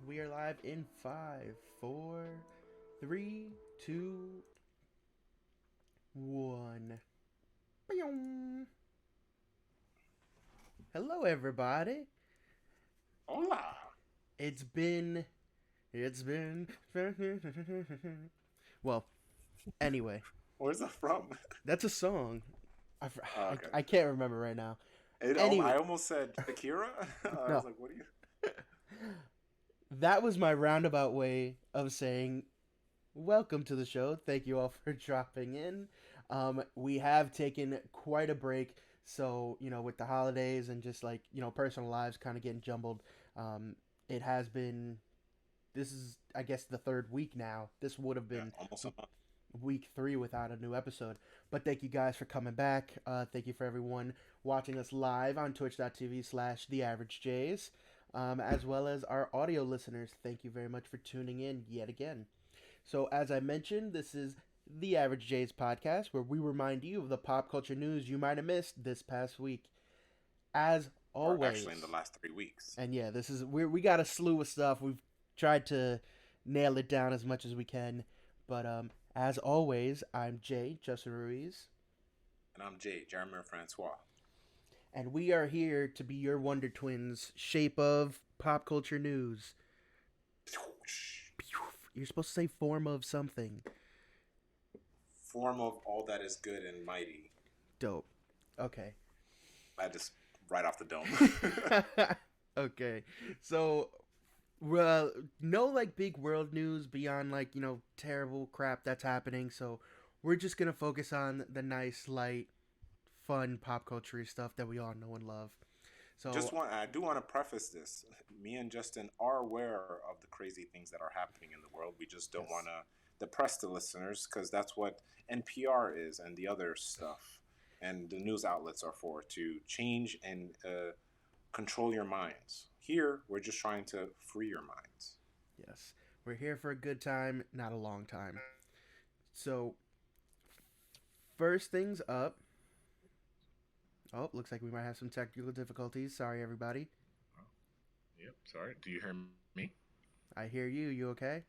We are live in five, four, three, two, one. Boing. Hello, everybody. Hola. It's been. It's been. Well, anyway, Where's that from? that's a song. I, Oh, I, okay. I can't remember right now. I Anyway, almost said Akira. I was no. like, what are you? That was my roundabout way of saying welcome to the show. Thank you all for dropping in. We have taken quite a break, so with the holidays and just like personal lives kind of getting jumbled. It has been. This is, I guess, the third week now. This would have Yeah, been almost a month. week three without a new episode. But thank you guys for coming back. Thank you for everyone watching us live on twitch.tv/the Average Jays, as well as our audio listeners. Thank you very much for tuning in yet again. So, as I mentioned, this is the Average Jays podcast where we remind you of the pop culture news you might have missed this past week. As Or actually in the always, last 3 weeks. and yeah, this is we got a slew of stuff. We've tried to nail it down as much as we can, but as always, I'm Jay Justin Ruiz, And I'm Jay, Jeremy Francois. and we are here to be your Wonder Twins, shape of pop culture news. You're supposed to say form of something. Form of all that is good and mighty. Dope. Okay. I just right off the dome. Okay. So, well, no like big world news beyond like, terrible crap that's happening. So, we're just going to focus on the nice, light, fun pop culture stuff that we all know and love. So, I do want to preface this. Me and Justin are aware of the crazy things that are happening in the world. We just don't want yes. to depress the listeners because that's what NPR is and the other stuff and the news outlets are for to change and control your minds. Here, we're just trying to free your minds. Yes. We're here for a good time, not a long time. So, first things up. Oh, looks like we might have some technical difficulties. Sorry, everybody. Oh, yep. Sorry. Do you hear me? I hear you. You okay?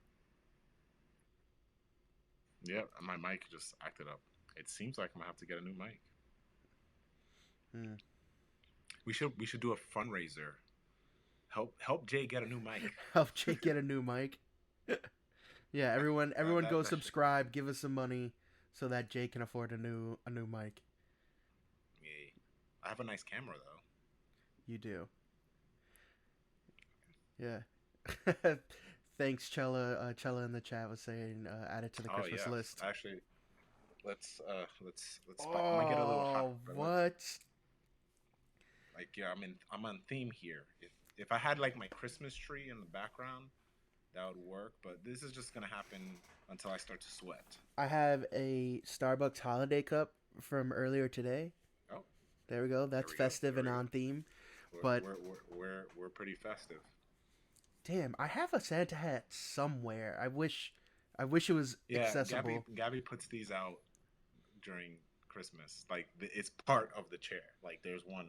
Yep. My mic just acted up. It seems like I'm gonna have to get a new mic. Hmm. We should do a fundraiser. Help Jay get a new mic. Help Jake get a new mic. Yeah, everyone go That should. subscribe, give us some money so that Jake can afford a new mic. Yeah. I have a nice camera though. You do. Yeah. Thanks, Chella. Chella in the chat was saying add it to the Oh Christmas yeah. list. Actually, let's spice. It might get a little hot, Oh, but let's what? like yeah. I'm on theme here. If I had like my Christmas tree in the background, that would work. But this is just gonna happen until I start to sweat. I have a Starbucks holiday cup from earlier today. Oh, There we go. there That's we go. festive There and we go. on theme. We're But we're we're we're pretty festive. damn, I have a Santa hat somewhere. I wish it was Yeah, Gabby accessible. Gabby puts these out during Christmas. Like it's part of the chair. Like there's one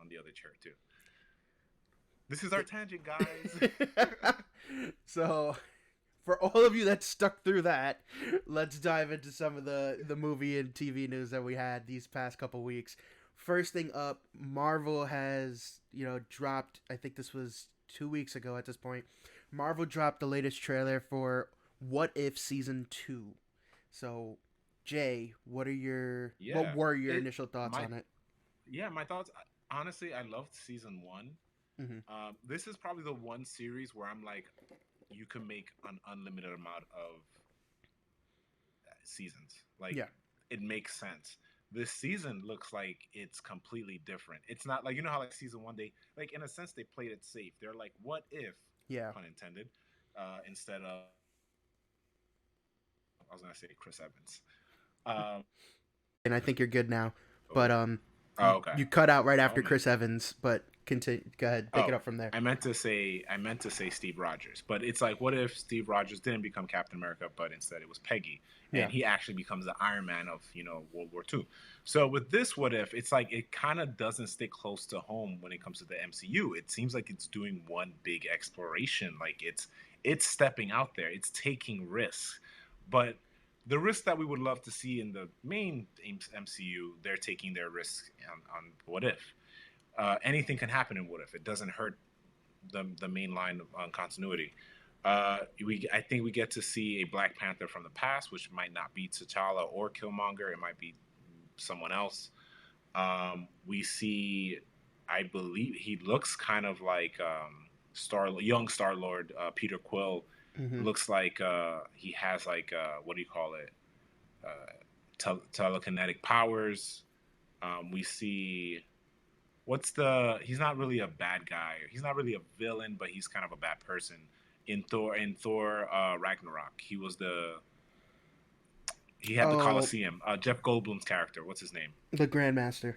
on the other chair too. This is our tangent, guys. So, for all of you that stuck through that, let's dive into some of the movie and TV news that we had these past couple weeks. First thing up, Marvel has dropped. I think this was 2 weeks ago at this point. Marvel dropped the latest trailer for What If season two. So, Jay, what Yeah, were your it initial thoughts my on it? yeah my thoughts. Honestly, I loved season one. Mm-hmm. This is probably the one series where I'm like, you can make an unlimited amount of seasons. Like Yeah, it makes sense. This season looks like it's completely different. It's not like how like season one they like in a sense they played it safe. They're like, what if, yeah, pun intended, instead of I was gonna say Chris Evans. Um, and I think you're good now. But oh, oh you okay. you cut out right Oh after man. Chris Evans, but continue. Go ahead, pick it Oh, up from there. I meant to say Steve Rogers, but it's like, what if Steve Rogers didn't become Captain America, but instead it was Peggy, Yeah. and he actually becomes the Iron Man of World War II. So with this, what if it's like it kind of doesn't stay close to home when it comes to the MCU? It seems like it's doing one big exploration, like it's stepping out there, it's taking risks, but the risks that we would love to see in the main MCU, they're taking their risks on What If. Anything can happen in What If. It doesn't hurt the main line on continuity. I think we get to see a Black Panther from the past, which might not be T'Challa or Killmonger. It might be someone else. We see, I believe, he looks kind of like young Star Lord Peter Quill. Mm-hmm. Looks like he has like what do you call it? Telekinetic powers. We see he's not really a bad guy. He's not really a villain, but he's kind of a bad person. In Thor Ragnarok, he had the Oh, Colosseum. Jeff Goldblum's character, what's his name? the Grandmaster.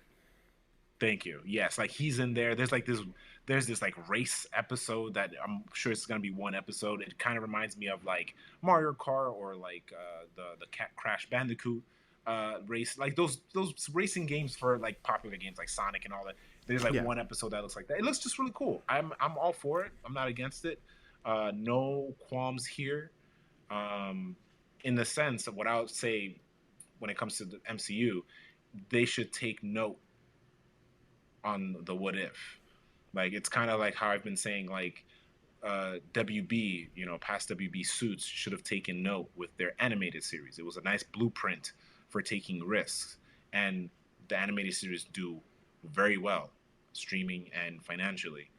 Thank you. Yes, like he's in there. There's this like race episode that I'm sure it's gonna be one episode. It kind of reminds me of like Mario Kart or like the Crash Bandicoot race, like those racing games for like popular games like Sonic and all that. There's like one episode that looks like that. It looks just really cool. I'm all for it. I'm not against it. No qualms here. In the sense of what I would say when it comes to the MCU, they should take note on the What If. Like it's kind of like how I've been saying, like WB, past WB suits should have taken note with their animated series. It was a nice blueprint for taking risks, and the animated series do very well, streaming and financially.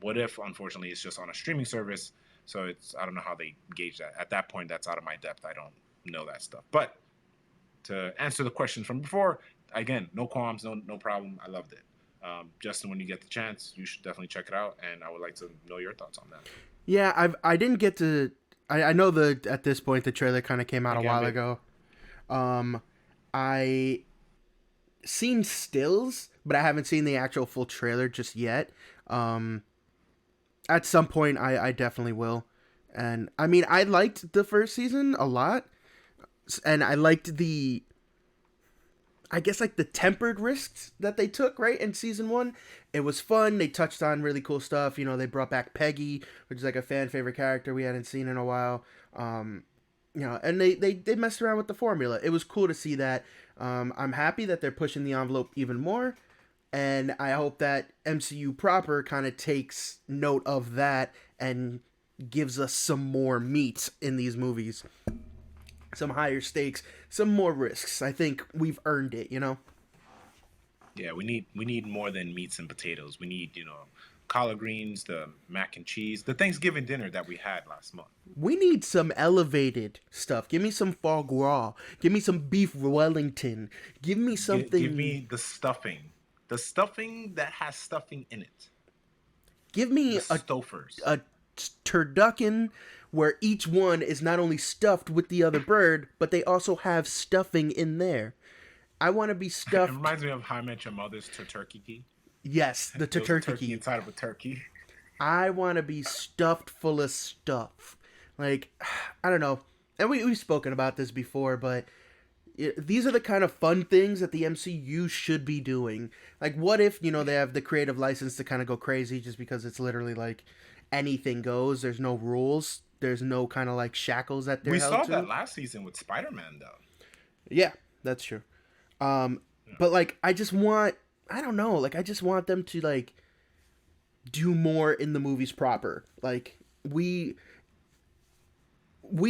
What If, unfortunately, is just on a streaming service, so I don't know how they gauge that. At that point, that's out of my depth. I don't know that stuff. But to answer the question from before, again, no qualms, no problem. I loved it. Justin, when you get the chance, you should definitely check it out, and I would like to know your thoughts on that. Yeah, I didn't get to. I know at this point the trailer kind of came out a while ago. I seen stills, but I haven't seen the actual full trailer just yet. At some point, I definitely will. And I mean, I liked the first season a lot, and I liked I guess like the tempered risks that they took, right, in season 1. It was fun. They touched on really cool stuff. They brought back Peggy, which is like a fan favorite character we hadn't seen in a while. And they messed around with the formula. It was cool to see that. I'm happy that they're pushing the envelope even more, and I hope that MCU proper kind of takes note of that and gives us some more meat in these movies. Some higher stakes, some more risks. I think we've earned it, Yeah, we need more than meats and potatoes. We need, collard greens, the mac and cheese, the Thanksgiving dinner that we had last month. We need some elevated stuff. Give me some foie gras. Give me some beef Wellington. Give me something. Give me the stuffing. The stuffing that has stuffing in it. Give me a turducken where each one is not only stuffed with the other bird, but they also have stuffing in there. I want to be stuffed. It reminds me of How I Met Your Mother's turkey. Yes, the turkey inside of a turkey. I want to be stuffed full of stuff. Like, I don't know. And we've spoken about this before, but these are the kind of fun things that the MCU should be doing. Like, what if, they have the creative license to kind of go crazy just because it's literally like anything goes. There's no rules. There's no kind of like shackles that they're held to. We saw that last season with Spider-Man, though. Yeah, that's true. But like, I just want them to like do more in the movies proper. Like we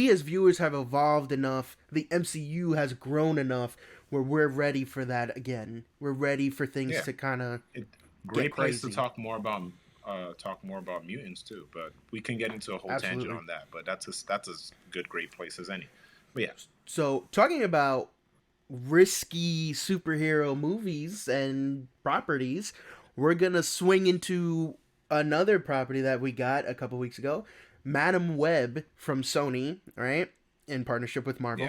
as viewers have evolved enough. The MCU has grown enough where we're ready for that again. We're ready for things to kind of great place to talk more about mutants too. But we can get into a whole tangent on that. But that's as good great place as any. But yeah. So talking about risky superhero movies and properties, we're gonna swing into another property that we got a couple weeks ago, Madam Web from Sony, right, in partnership with Marvel.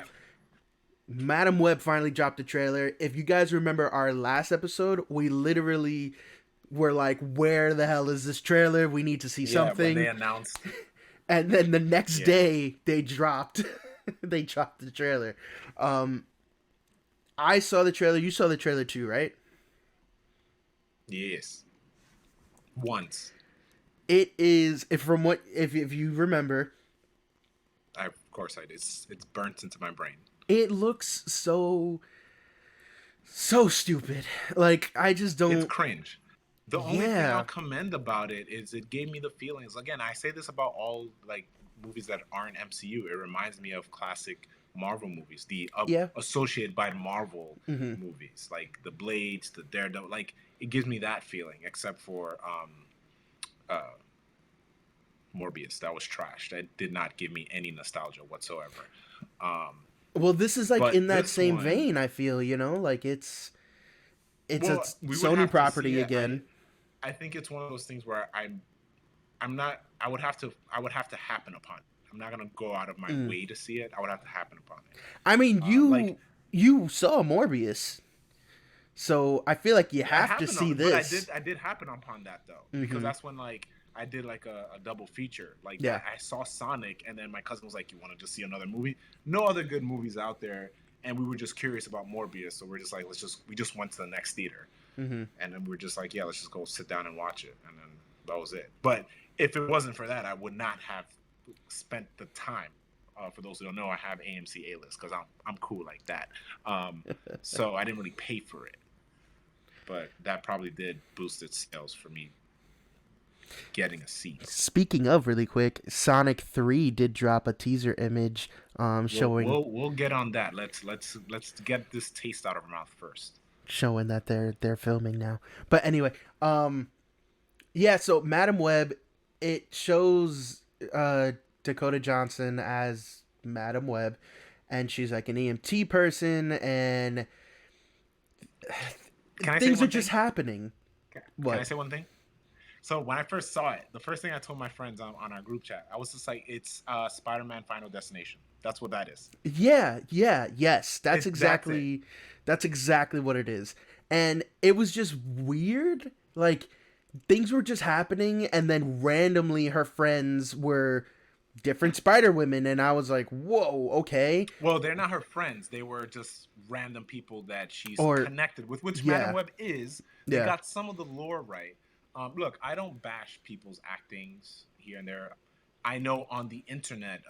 Madam Web finally dropped a trailer. If you guys remember our last episode, we literally were like, "Where the hell is this trailer? We need to see Yeah, when something." they announced. And then the next Yeah. day they dropped they dropped the trailer. I saw the trailer. You saw the trailer too, right? Yes. Once. It is if you remember, Of course I did. It's burnt into my brain. it looks so stupid. Like I just It's don't. cringe. The only thing Yeah. I'll commend about it is it gave me the feelings. Again, I say this about all like movies that aren't MCU. It reminds me of classic Marvel movies, the Yeah. associated by Marvel Mhm. movies, like the Blades, the Daredevil. Like it gives me that feeling, except for uh, Morbius. That was trash. That did not give me any nostalgia whatsoever. Well, this is like But in that this same one, vein. I feel like it's a well, we would Sony have to see property it. again. I think it's one of those things where I'm not. I would have to happen upon it. I'm not gonna go out of my Mm. way to see it. I would have to happen upon it. I mean, Like you saw Morbius, so I feel like you I have to happened see on, but this. I did happen upon that though, because Mhm. that's when like I did like a double feature. Like Yeah. I saw Sonic, and then my cousin was like, "You want to just see another movie? No other good movies out there." And we were just curious about Morbius, so we're just like, we just went to the next theater, Mhm. and then we're just like, yeah, let's just go sit down and watch it, and then that was it. But if it wasn't for that, I would not have spent the time. For those who don't know, I have AMC A-list because I'm cool like that. So I didn't really pay for it, but that probably did boost its sales for me getting a seat. Speaking of, really quick, Sonic 3 did drop a teaser image showing We'll get on that. Let's get this taste out of our mouth first. showing that they're filming now. But anyway, yeah, so Madam Web, it shows Dakota Johnson as Madam Web, and she's like an EMT person, and things are just happening. Can I say one thing? So when I first saw it, the first thing I told my friends on our group chat, I was just like, "It's Spider-Man: Final Destination. That's what that is." Yes, that's That's exactly what it is. And it was just weird. Like things were just happening, and then randomly her friends were different Spider Women, and I was like, "Whoa, okay." Well, they're not her friends. They were just random people that she's Or connected with, which yeah, Madam Web is. They yeah, got some of the lore right. Look, I don't bash people's actings here and there. I know on the internet,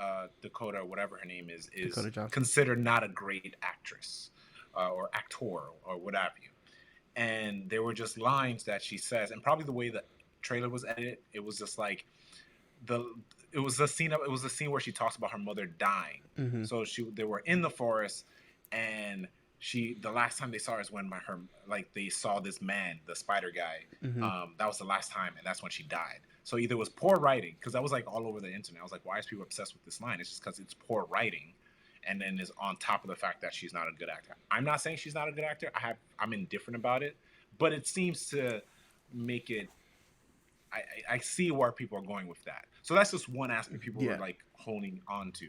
Dakota, whatever her name is Dakota Johnson. considered not a great actress or actor or what have you. And there were just lines that she says, and probably the way the trailer was edited, it was just like the it was the scene where she talks about her mother dying. Mm-hmm. So they were in the forest, and the last time they saw her is when they saw this man, the spider guy. Mm-hmm. That was the last time, and that's when she died. So either it was poor writing, because that was like all over the internet. I was like, why is people obsessed with this line? It's just because it's poor writing, and then is on top of the fact that she's not a good actor. I'm not saying she's not a good actor. I'm indifferent about it, but it seems to make it. I see where people are going with that. So that's just one aspect people were like holding on to.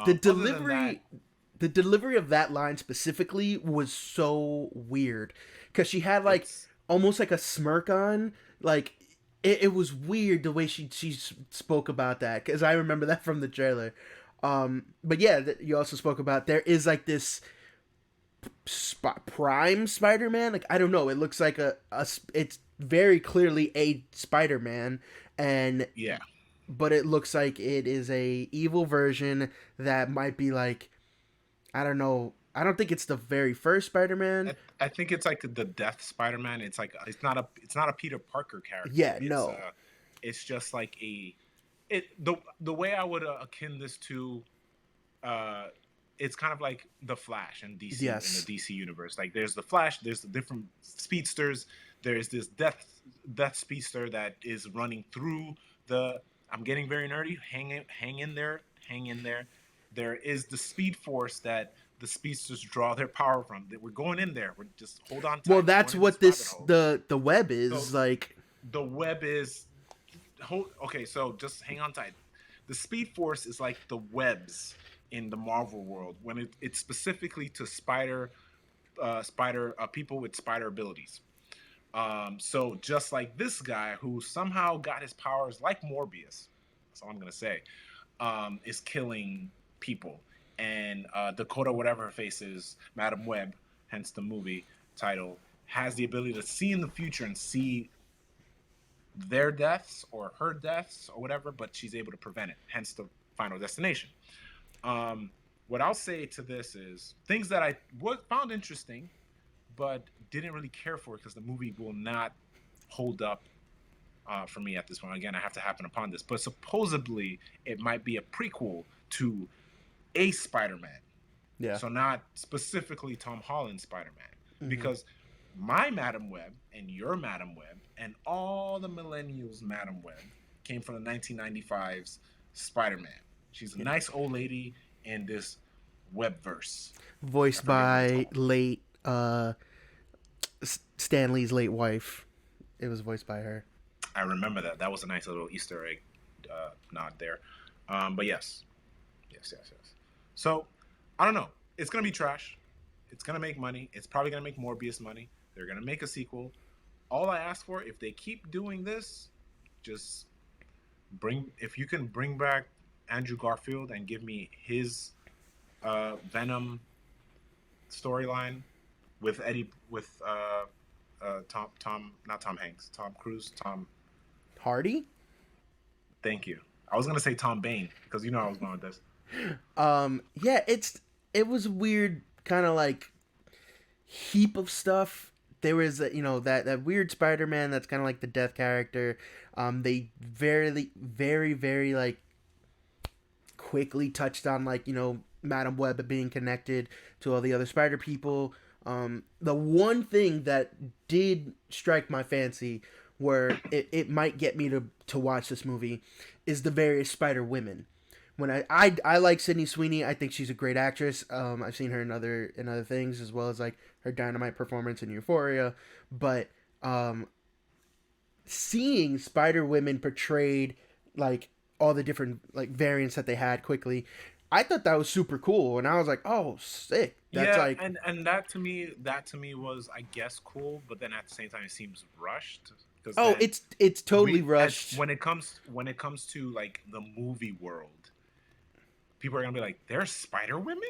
The delivery of that line specifically was so weird because she had like almost like a smirk on. Like it was weird the way she spoke about that, because I remember that from the trailer. But yeah, you also spoke about there is like this prime Spider-Man. Like I don't know, it looks like it's very clearly a Spider-Man, and yeah, but it looks like it is a evil version that might be like, I don't know. I don't think it's the very first Spider-Man. I think it's like the Death Spider-Man. It's like it's not a Peter Parker character. Yeah, no. It's just like the way I would akin this to. It's kind of like the Flash in DC in the DC universe. Like there's the Flash, there's the different speedsters. There's this death speedster that is running through the. I'm getting very nerdy. Hang in there. There is the Speed Force that the speedsters draw their power from. We're going in there. We're just hold on tight. Well, that's what the web is so, like. The web is. Okay, so just hang on tight. The Speed Force is like the webs in the Marvel world when it's specifically to people with spider abilities. So just like this guy who somehow got his powers like Morbius, that's all I'm gonna say, is killing people. And Dakota, whatever her face is, Madam Web, hence the movie title, has the ability to see in the future and see their deaths or her deaths or whatever, but she's able to prevent it. Hence the Final Destination. What I'll say to this is things that I found interesting, but didn't really care for because the movie will not hold up for me at this point. Again, I have to happen upon this, but supposedly it might be a prequel to a Spider-Man. Yeah. So not specifically Tom Holland's Spider-Man, Mhm. because my Madam Web and your Madam Web and all the millennials' Madam Web came from the 1995's Spider-Man. She's a nice old lady in this webverse. Voiced by late Stanley's late wife. It was voiced by her. I remember that. That was a nice little Easter egg nod there. But yes. So, I don't know. It's going to be trash. It's going to make money. It's probably going to make Morbius money. They're going to make a sequel. All I ask for, if they keep doing this, just if you can bring back Andrew Garfield and give me his Venom storyline with Tom Hanks, Tom Cruise, Tom Hardy? Thank you. I was gonna say Tom Bain because you know I was going with this. Yeah, it was weird, kind of like heap of stuff. There was that weird Spider-Man that's kind of like the death character. They very like quickly touched on like Madam Web being connected to all the other Spider people. The one thing that did strike my fancy, where it might get me to watch this movie, is the various Spider Women. When I like Sydney Sweeney, I think she's a great actress. I've seen her in other things, as well as like her Dynamite performance in Euphoria. But seeing Spider Women portrayed, like all the different like variants that they had quickly, I thought that was super cool, and I was like, "Oh, sick!" That's yeah, like, and that to me was, I guess, cool, but then at the same time, it seems rushed. Oh, it's totally rushed. When it comes to like the movie world, people are gonna be like, "There's Spider Women?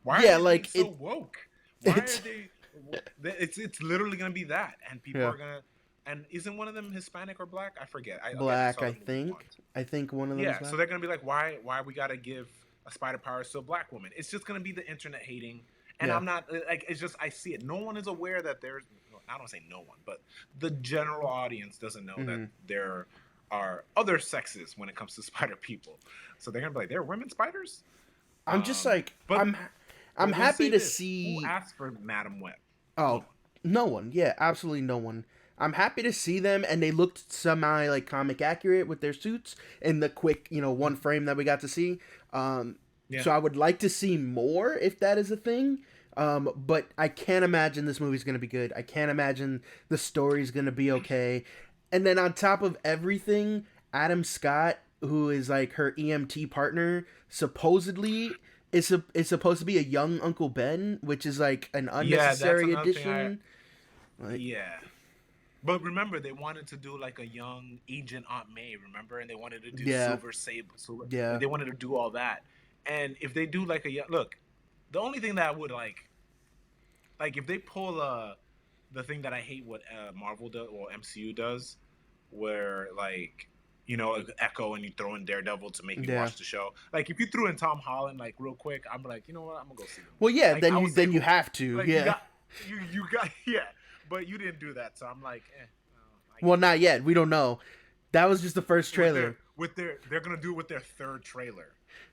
Why are they so woke? Why are they?" It's literally gonna be that, and people are gonna. And isn't one of them Hispanic or black? I forget. Black, I think. I think one of them. Yeah, so they're gonna be like, "Why we gotta give a spider power to a black woman?" It's just gonna be the internet hating, and I'm not like. It's just I see it. No one is aware that there's. I don't say no one, but the general audience doesn't know that there are other sexes when it comes to spider people. So they're gonna be like, "There are women spiders." I'm just like, but I'm happy to see. Who asked for Madam Web? Oh, no one. Yeah, absolutely no one. I'm happy to see them, and they looked semi like comic accurate with their suits in the quick, one frame that we got to see. So I would like to see more if that is a thing. But I can't imagine this movie's gonna be good. I can't imagine the story's gonna be okay. And then on top of everything, Adam Scott, who is like her EMT partner, supposedly is supposed to be a young Uncle Ben, which is like an unnecessary addition. But remember, they wanted to do like a young Agent Aunt May, remember? And they wanted to do Silver Sable. Yeah. They wanted to do all that. And if they do like look, the only thing that would like if they pull the thing that I hate what Marvel does or MCU does, where like, Echo and you throw in Daredevil to make you watch the show. Like if you threw in Tom Holland like real quick, I'm like, you know what, I'm gonna go see them. Well, yeah, like, then you have to, like, yeah. You got but you didn't do that, so I'm like, well, not yet. We don't know. That was just the first trailer. They're gonna do it with their third trailer.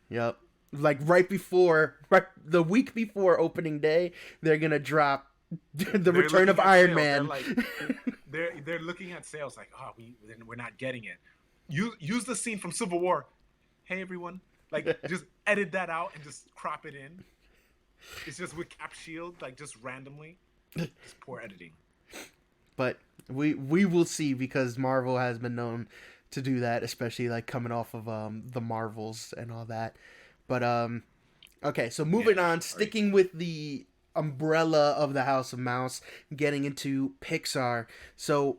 Yep. Like the week before opening day, they're gonna drop the Return of Iron Man. They're looking at sales like, oh, we're not getting it. Use the scene from Civil War. Hey everyone, like just edit that out and just crop it in. It's just with Cap Shield, like just randomly. Just poor editing. But we will see, because Marvel has been known to do that, especially like coming off of the Marvels and all that. But okay, so moving on, sticking with the umbrella of the House of Mouse, getting into Pixar. So,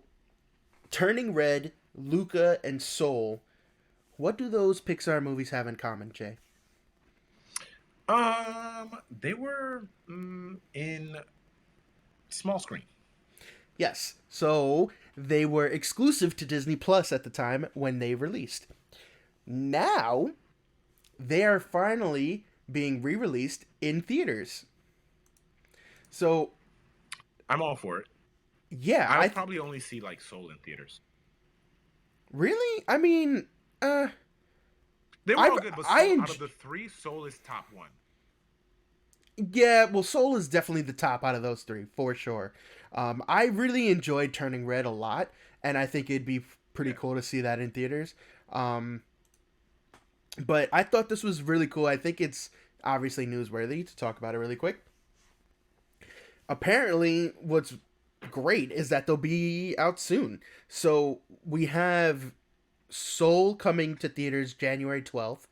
Turning Red, Luca, and Soul. What do those Pixar movies have in common, Jay? They were in small screen. Yes. So they were exclusive to Disney Plus at the time when they released. Now they are finally being re-released in theaters. So I'm all for it. yeah, I'll probably only see like Soul in theaters. really. I mean, They were all good, but Soul, out of the three, Soul is top one. Yeah, well, Soul is definitely the top out of those three for sure. I really enjoyed Turning Red a lot, and I think it'd be pretty cool to see that in theaters. But I thought this was really cool. I think it's obviously newsworthy to talk about it really quick. Apparently, what's great is that they'll be out soon. So we have Soul coming to theaters January 12th.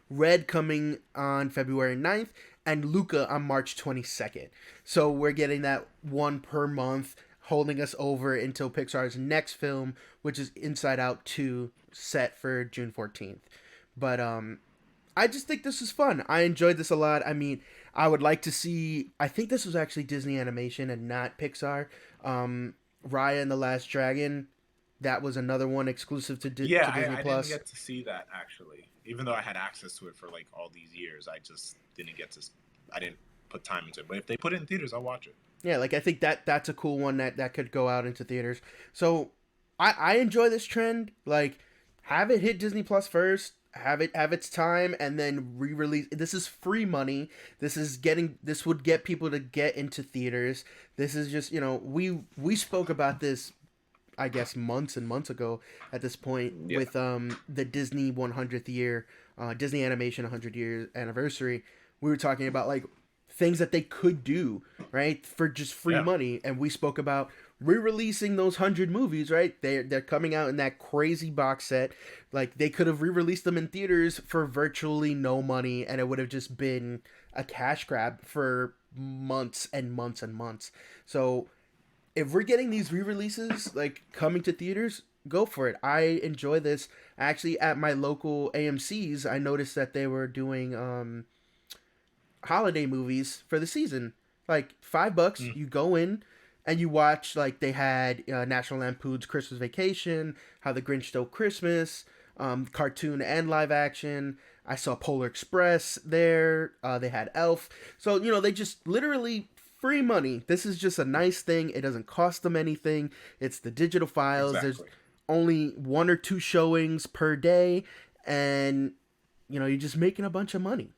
Red coming on February 9th, and Luca on March 22nd. So we're getting that one per month, holding us over until Pixar's next film, which is Inside Out 2, set for June 14th. But I just think this is fun. I enjoyed this a lot. I mean, I would like to see. I think this was actually Disney Animation and not Pixar. Raya and the Last Dragon. That was another one exclusive to, to Disney Plus. I didn't get to see that actually. Even though I had access to it for like all these years, I just didn't get to. I didn't put time into it. But if they put it in theaters, I'll watch it. Yeah, like I think that's a cool one that could go out into theaters. So I enjoy this trend. Like, have it hit Disney Plus first, have its time, and then re-release. This is free money. This would get people to get into theaters. This is just, we spoke about this, I guess, months and months ago at this point, with the Disney 100th year, Disney Animation 100 year anniversary. We were talking about like things that they could do, right, for just free money, and we spoke about re-releasing those 100 movies, right? They're coming out in that crazy box set. Like, they could have re-released them in theaters for virtually no money, and it would have just been a cash grab for months and months and months. So if we're getting these re-releases like coming to theaters, go for it. I enjoy this. Actually, at my local AMC's, I noticed that they were doing holiday movies for the season. Like $5, you go in and you watch. Like, they had National Lampoon's Christmas Vacation, How the Grinch Stole Christmas, cartoon and live action. I saw Polar Express there. They had Elf. So they just literally free money. This is just a nice thing. It doesn't cost them anything. It's the digital files. Exactly. There's only 1 or 2 showings per day, and you're just making a bunch of money.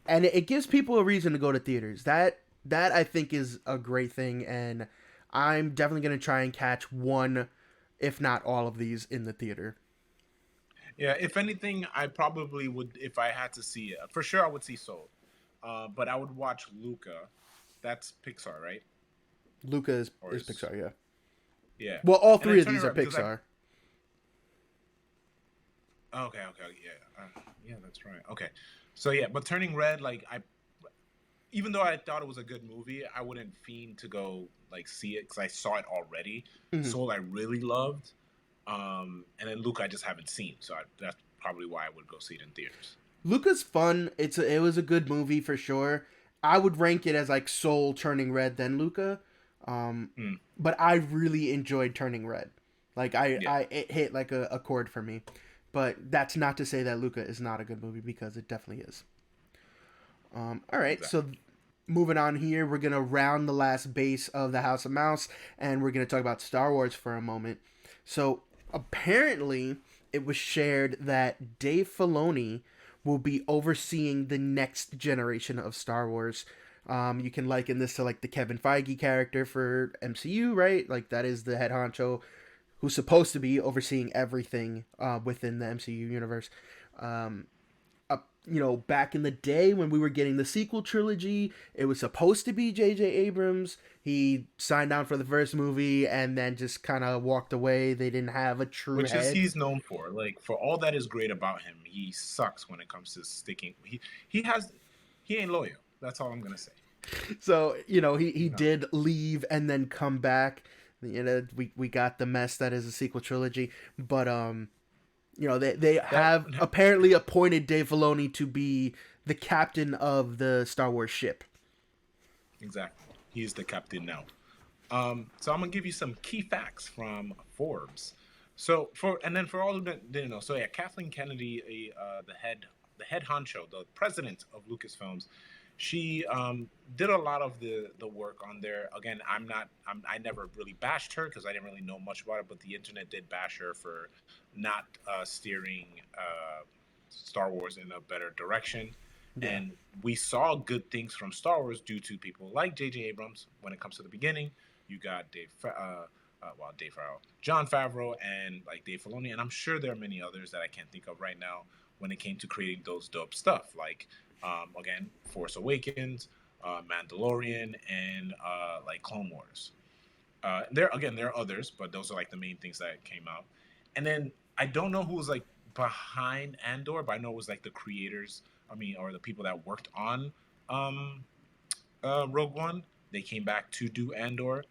And it gives people a reason to go to theaters. That I think is a great thing, and I'm definitely gonna try and catch one, if not all of these, in the theater. Yeah, if anything, I probably would, if I had to see it. For sure, I would see Soul. But I would watch Luca. That's Pixar, right? Luca is Pixar, yeah. Yeah. Well, all 3 of these are Pixar. Okay, yeah. Yeah, that's right. Okay. So, yeah, but Turning Red, like, even though I thought it was a good movie, I wouldn't fiend to go, like, see it because I saw it already. Mm-hmm. Soul I really loved. And then Luca I just haven't seen. So that's probably why I would go see it in theaters. Luca's fun. It was a good movie for sure. I would rank it as like Soul, Turning Red, then Luca. But I really enjoyed Turning Red. Like it hit like a chord for me. But that's not to say that Luca is not a good movie, because it definitely is. All right, exactly. So moving on here, we're gonna round the last base of the House of Mouse, and we're gonna talk about Star Wars for a moment. So apparently, it was shared that Dave Filoni will be overseeing the next generation of Star Wars. You can liken this to like the Kevin Feige character for MCU, right? Like, that is the head honcho who's supposed to be overseeing everything within the MCU universe. Back in the day when we were getting the sequel trilogy, it was supposed to be J.J. Abrams. He signed on for the first movie and then just kind of walked away. They didn't have a true Which head. is he's known for. Like, for all that is great about him, he sucks when it comes to sticking. He has... He ain't loyal. That's all I'm gonna say. So he No. did leave and then come back. We got the mess that is a sequel trilogy, but they That have apparently appointed Dave Filoni to be the captain of the Star Wars ship. exactly. He's the captain now. So I'm gonna give you some key facts from Forbes. So for all who didn't know, so yeah, Kathleen Kennedy, the head honcho, the president of Lucasfilms, she did a lot of the work on there. Again, I never really bashed her because I didn't really know much about it, but the internet did bash her for not steering Star Wars in a better direction. Yeah. And we saw good things from Star Wars due to people like J.J. Abrams when it comes to the beginning. You got Dave Farrell, John Favreau, and like Dave Filoni, and I'm sure there are many others that I can't think of right now when it came to creating those dope stuff, like again, Force Awakens, Mandalorian, and like Clone Wars. There are others, but those are like the main things that came out. And then I don't know who was like behind Andor, but I know it was like the creators. I mean, or the people that worked on um, Rogue One. They came back to do Andor,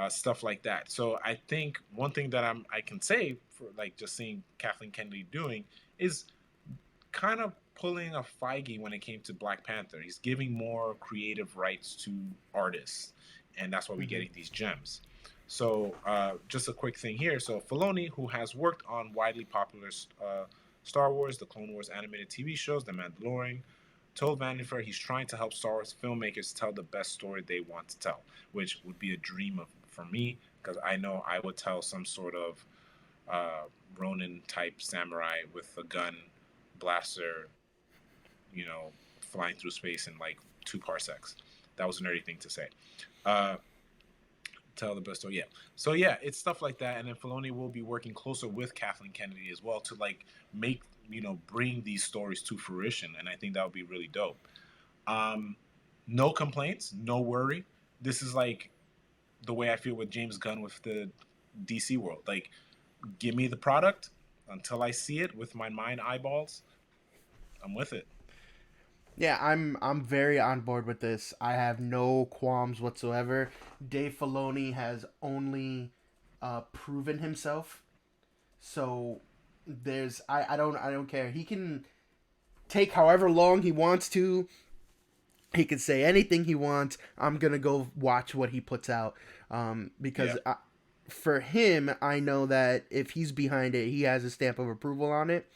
stuff like that. So I think one thing that I can say for like just seeing Kathleen Kennedy doing is kind of pulling a Feige when it came to Black Panther. He's giving more creative rights to artists, and that's why we're Mm-hmm. getting these gems. So, just a quick thing here. So, Filoni, who has worked on widely popular Star Wars, the Clone Wars animated TV shows, The Mandalorian, told Vanity Fair he's trying to help Star Wars filmmakers tell the best story they want to tell, which would be a dream for me because I know I would tell some sort of Ronin type samurai with a gun blaster, you know, flying through space in like 2 parsecs. That was a nerdy thing to say. Uh, tell the best story. Yeah. So yeah, it's stuff like that, and then Filoni will be working closer with Kathleen Kennedy as well to like make bring these stories to fruition, and I think that would be really dope. Um, no complaints, no worry. This is like the way I feel with James Gunn with the DC world. Like, give me the product until I see it with my mind eyeballs. I'm with it. Yeah, I'm very on board with this. I have no qualms whatsoever. Dave Filoni has only proven himself, so I don't care. He can take however long he wants to. He can say anything he wants. I'm gonna go watch what he puts out, because Yeah. for him, I know that if he's behind it, he has a stamp of approval on it.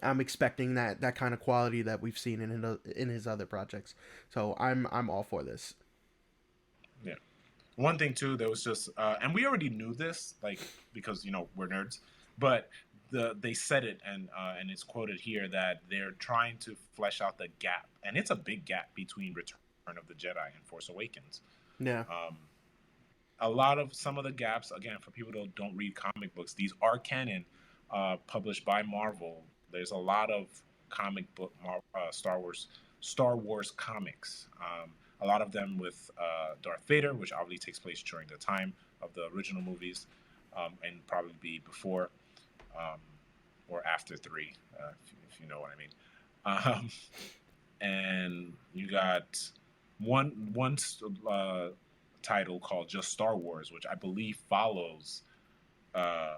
I'm expecting that kind of quality that we've seen in his other projects. So I'm all for this. Yeah. One thing too, there was just, and we already knew this, like because we're nerds, but they said it, and it's quoted here that they're trying to flesh out the gap, and it's a big gap between Return of the Jedi and Force Awakens. Yeah. Um, a lot of some of the gaps, again, for people who don't read comic books, these are canon, published by Marvel. There's a lot of comic book Star Wars comics. A lot of them with Darth Vader, which obviously takes place during the time of the original movies, and probably be before um, or after three, if you know what I mean. Um, and you got one title called just Star Wars, which I believe follows. Uh,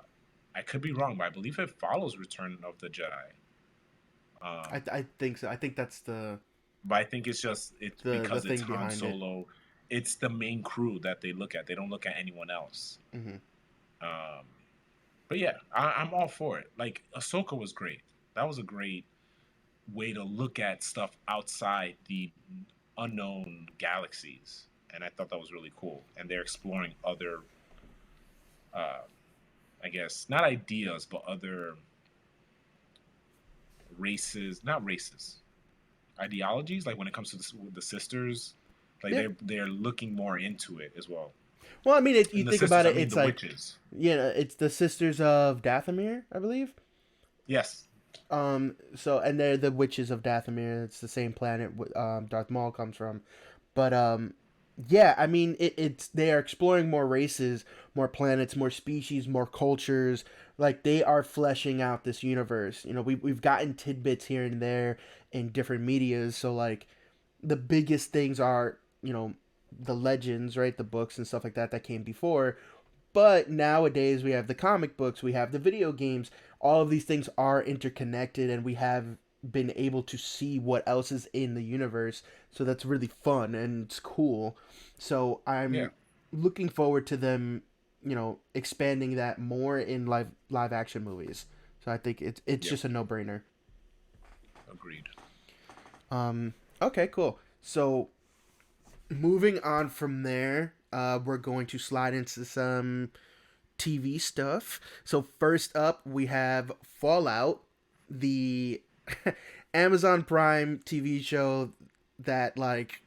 I could be wrong, but I believe it follows Return of the Jedi. I think so. I think that's But I think it's the because it's thing Han behind it. Solo. It's the main crew that they look at. They don't look at anyone else. Hmm. Um, but yeah, I'm all for it. Like Ahsoka was great. That was a great way to look at stuff outside the unknown galaxies, and I thought that was really cool. And they're exploring other, uh, I guess, not ideas, but other races, not races, ideologies. Like when it comes to the sisters, like Yeah. they're looking more into it as well. Well, I mean, you And the think about sisters, I it, mean it's the like, witches. it's the Sisters of Dathomir, I believe. Yes. So and they're the witches of Dathomir. It's the same planet Darth Maul comes from, but Yeah, I mean, it's they are exploring more races, more planets, more species, more cultures. Like they are fleshing out this universe. You know, we've gotten tidbits here and there in different medias. So like, the biggest things are, you know, the legends, right, the books and stuff like that that came before. But nowadays we have the comic books, we have the video games. All of these things are interconnected, and we have been able to see what else is in the universe. So that's really fun and it's cool. So Yeah, I'm looking forward to them, you know, expanding that more in live action movies. So I think it's yep, just a no brainer. agreed. Um, okay, cool. So moving on from there, we're going to slide into some TV stuff. So first up, we have Fallout, the Amazon Prime TV show that like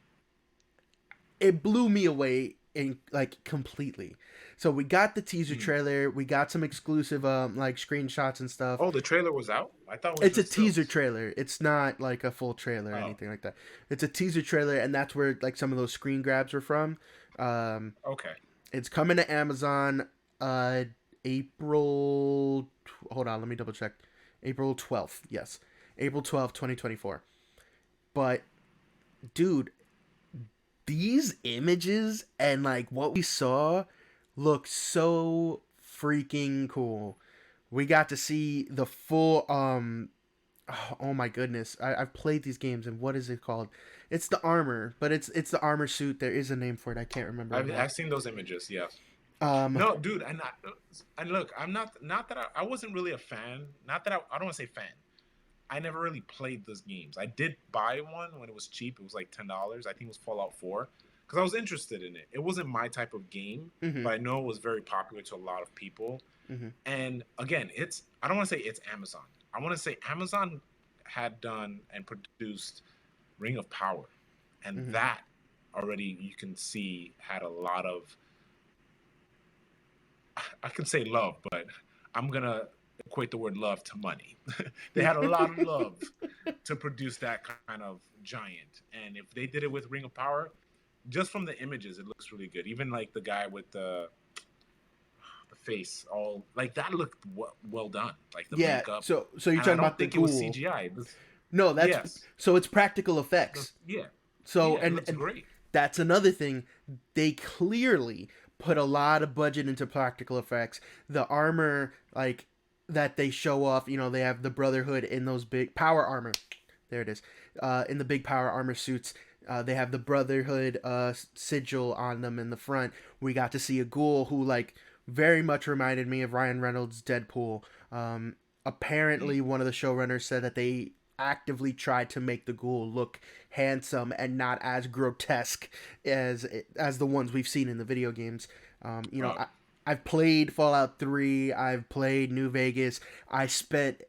it blew me away in like completely. So we got the teaser Hmm. trailer, we got some exclusive like screenshots and stuff. Oh, the trailer was out. I thought it was It's a just teaser stills. trailer. It's not like a full trailer or Oh, anything like that. It's a teaser trailer, and that's where like some of those screen grabs are from. Um, okay. it's coming to Amazon uh April hold on, let me double check. April 12th. Yes. April 12th, 2024. But dude, these images and like what we saw look so freaking cool. We got to see the full oh my goodness. I've played these games, and what is it called? It's the armor, but it's the armor suit. There is a name for it. I can't remember right now. I've seen those images. Yes. Um No, dude, and look, I'm not that I wasn't really a fan. Not that I don't want to say fan. I never really played those games. I did buy one when it was cheap. It was like $10. I think it was Fallout 4 because I was interested in it. It wasn't my type of game, mhm but I know it was very popular to a lot of people. mhm And again, it's I don't want to say it's Amazon. I want to say Amazon had done and produced Ring of Power, and mhm that already you can see had a lot of I can say love, but I'm gonna equate the word love to money. They had a lot of love to produce that kind of giant, and if they did it with Ring of Power, just from the images, it looks really good. Even like the guy with the face, all like that looked well done, like the Yeah, makeup, so you're and I talking don't about the think it was ghoul. CGI. It was No, that's yes, so it's practical effects. yeah, So yeah, it looks and great. that's another thing. They clearly put a lot of budget into practical effects. The armor like that they show off, you know, they have the Brotherhood in those big power armor. There it is. In the big power armor suits, they have the Brotherhood sigil on them in the front. We got to see a ghoul who like very much reminded me of Ryan Reynolds' Deadpool. Um, Mm. apparently, one of the showrunners said that they actively tried to make the ghoul look handsome and not as grotesque as the ones we've seen in the video games. You know, Oh, I've played Fallout 3. I've played New Vegas. I spent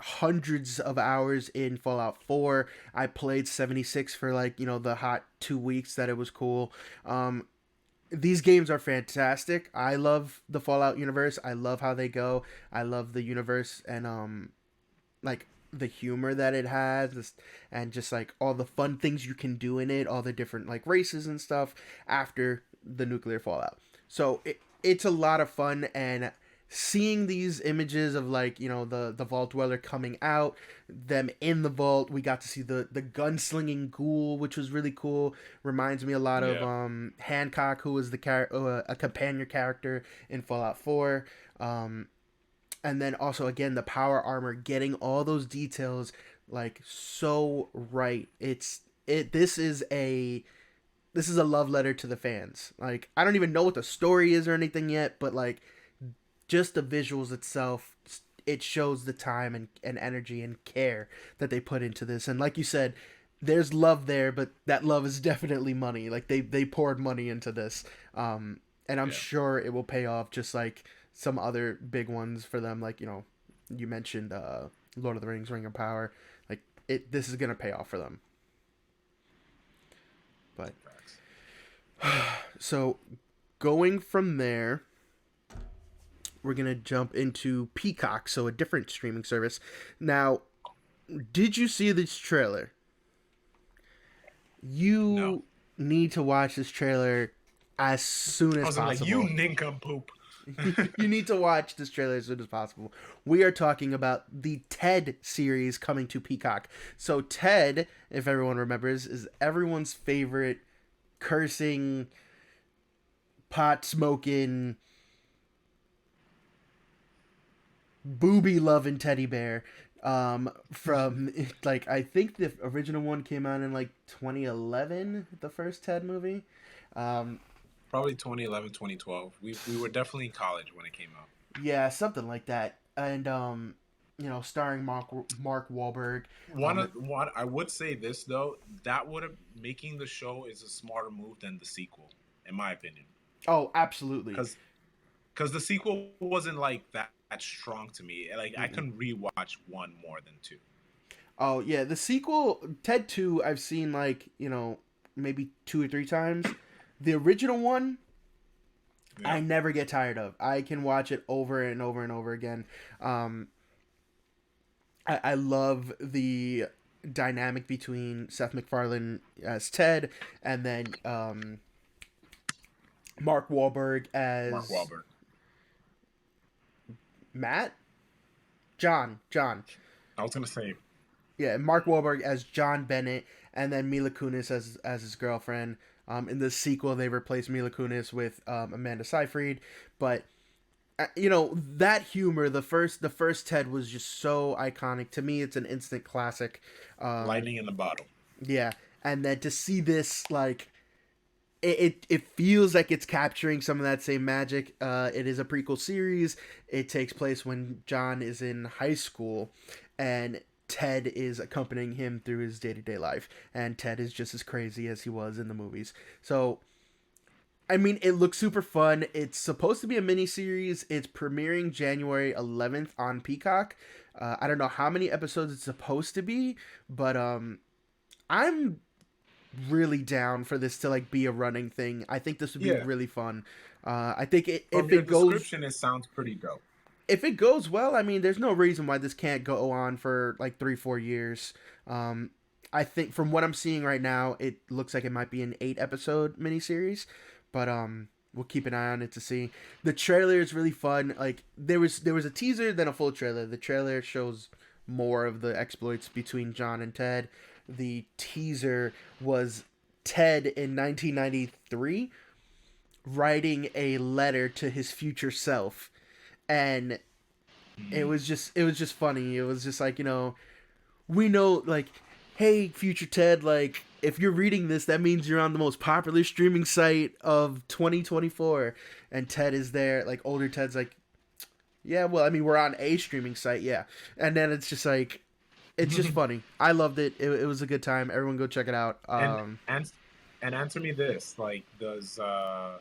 hundreds of hours in Fallout 4. I played 76 for like, you know, the hot 2 weeks that it was cool. Um, these games are fantastic. I love the Fallout universe. I love how they go. I love the universe and like the humor that it has and just like all the fun things you can do in it, all the different like races and stuff after the nuclear fallout. So it's a lot of fun, and seeing these images of like, you know, the vault dweller coming out, them in the vault, we got to see the gunslinging ghoul, which was really cool. Reminds me a lot of yeah, Hancock, who was a companion character in Fallout 4. um and then also again the power armor, getting all those details like so right. This is a love letter to the fans. Like, I don't even know what the story is or anything yet, but like just the visuals itself, it shows the time and energy and care that they put into this. And like you said, there's love there, but that love is definitely money. Like they poured money into this. And I'm yeah. sure it will pay off just like some other big ones for them. Like, you know, you mentioned Lord of the Rings, Ring of Power. Like this is gonna pay off for them. But Facts. so going from there, we're gonna jump into Peacock, so a different streaming service. Now, did you see this trailer? No. You need to watch this trailer as soon I as was like, possible. you nincompoop. You need to watch this trailer as soon as possible. We are talking about the Ted series coming to Peacock. So Ted, if everyone remembers, is everyone's favorite cursing, pot smoking, booby loving teddy bear. From like I think the original one came out in like 2011, the first Ted movie. Um, Probably 2011, 2012. We were definitely in college when it came out. yeah, something like that. And starring Mark Wahlberg. One I would say this though, that would have making the show is a smarter move than the sequel, in my opinion. Oh, absolutely. Because the sequel wasn't like that strong to me. Like I Mm-mm. couldn't rewatch one more than two. Oh yeah, the sequel Ted 2 I've seen like, maybe 2 or 3 times. The original one Yeah. I never get tired of. I can watch it over and over and over again. I love the dynamic between Seth MacFarlane as Ted and then Mark Wahlberg as Mark Wahlberg. Matt? John. I was gonna say Yeah, Mark Wahlberg as John Bennett, and then Mila Kunis as his girlfriend. In the sequel, they replaced Mila Kunis with Amanda Seyfried, but that humor, the first Ted was just so iconic to me. It's an instant classic. lightning in the bottle. Yeah, and then to see this like. It feels like it's capturing some of that same magic. It is a prequel series. It takes place when John is in high school, and Ted is accompanying him through his day-to-day life. And Ted is just as crazy as he was in the movies. So, I mean, it looks super fun. It's supposed to be a miniseries. It's premiering January 11th on Peacock. I don't know how many episodes it's supposed to be, but I'm really down for this to like be a running thing. I think this would be really fun. I think From your description, it sounds pretty dope. If it goes well, I mean, there's no reason why this can't go on for like 3-4 years. I think from what I'm seeing right now, it looks like it might be an 8-episode miniseries, but we'll keep an eye on it to see. The trailer is really fun. Like there was a teaser, then a full trailer. The trailer shows more of the exploits between John and Ted. The teaser was Ted in 1993 writing a letter to his future self, and it was just funny. It was just like, we know, like, hey, future Ted, like, if you're reading this, that means you're on the most popular streaming site of 2024. And Ted is there, like, older Ted's like, yeah, well, I mean, we're on a streaming site, yeah. And then it's just like, it's just funny. I loved it. It was a good time. Everyone go check it out. And answer me this: like, does I'm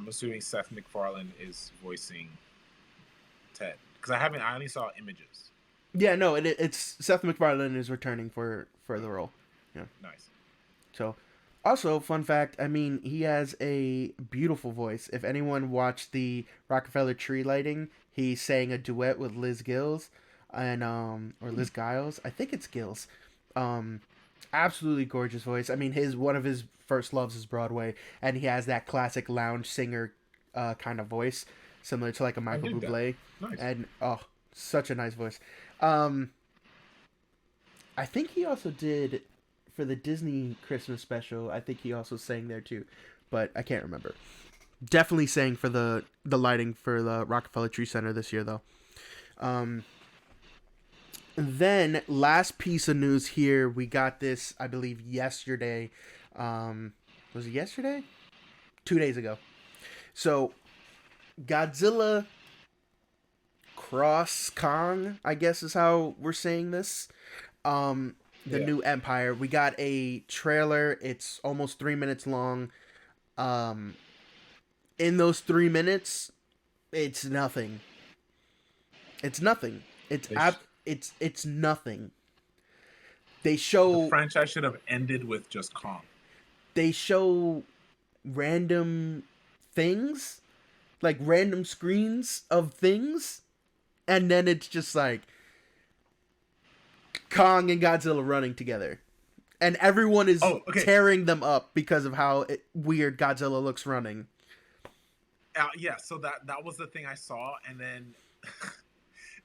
assuming Seth MacFarlane is voicing Ted, because I only saw images. Yeah, no, it's Seth MacFarlane is returning for the role. Yeah, nice. So, also fun fact. I mean, he has a beautiful voice. If anyone watched the Rockefeller tree lighting, he sang a duet with Liz Gills. And or Liz Giles, I think it's Gills. Absolutely gorgeous voice. I mean, one of his first loves is Broadway, and he has that classic lounge singer kind of voice, similar to like a Michael Bublé. Nice. And such a nice voice. I think he also did for the Disney Christmas special. I think he also sang there too, but I can't remember. Definitely sang for the lighting for the Rockefeller Tree Center this year though. Then last piece of news here, we got this, I believe, yesterday. Was it yesterday? 2 days ago. So Godzilla Cross Kong, I guess is how we're saying this. New Empire. We got a trailer. It's almost 3 minutes long. In those 3 minutes, it's nothing. It's nothing. It's nothing. They show... The franchise should have ended with just Kong. They show random things, like random screens of things, and then it's just like Kong and Godzilla running together. and everyone is okay. tearing them up because of how weird Godzilla looks running. Yeah, so that was the thing I saw, and then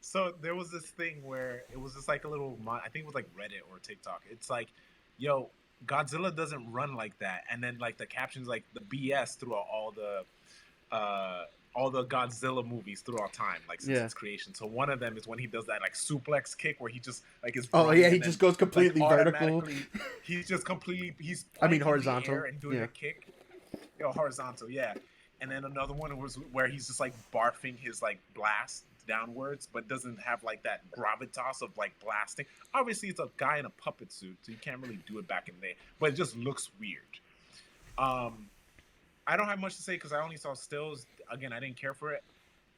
so there was this thing where it was just like a little, I think it was like Reddit or TikTok. It's like, yo, Godzilla doesn't run like that, and then like the captions like the BS throughout all the Godzilla movies throughout time, like since its creation. So one of them is when he does that like suplex kick where he just like is running he just goes completely like, vertical. He's just completely he's horizontal in the air and doing a kick. Horizontal, yeah. And then another one was where he's just like barfing his like blast downwards, but doesn't have like that gravitas of like blasting. Obviously, it's a guy in a puppet suit, so you can't really do it back in there. But it just looks weird. I don't have much to say because I only saw stills. Again, I didn't care for it.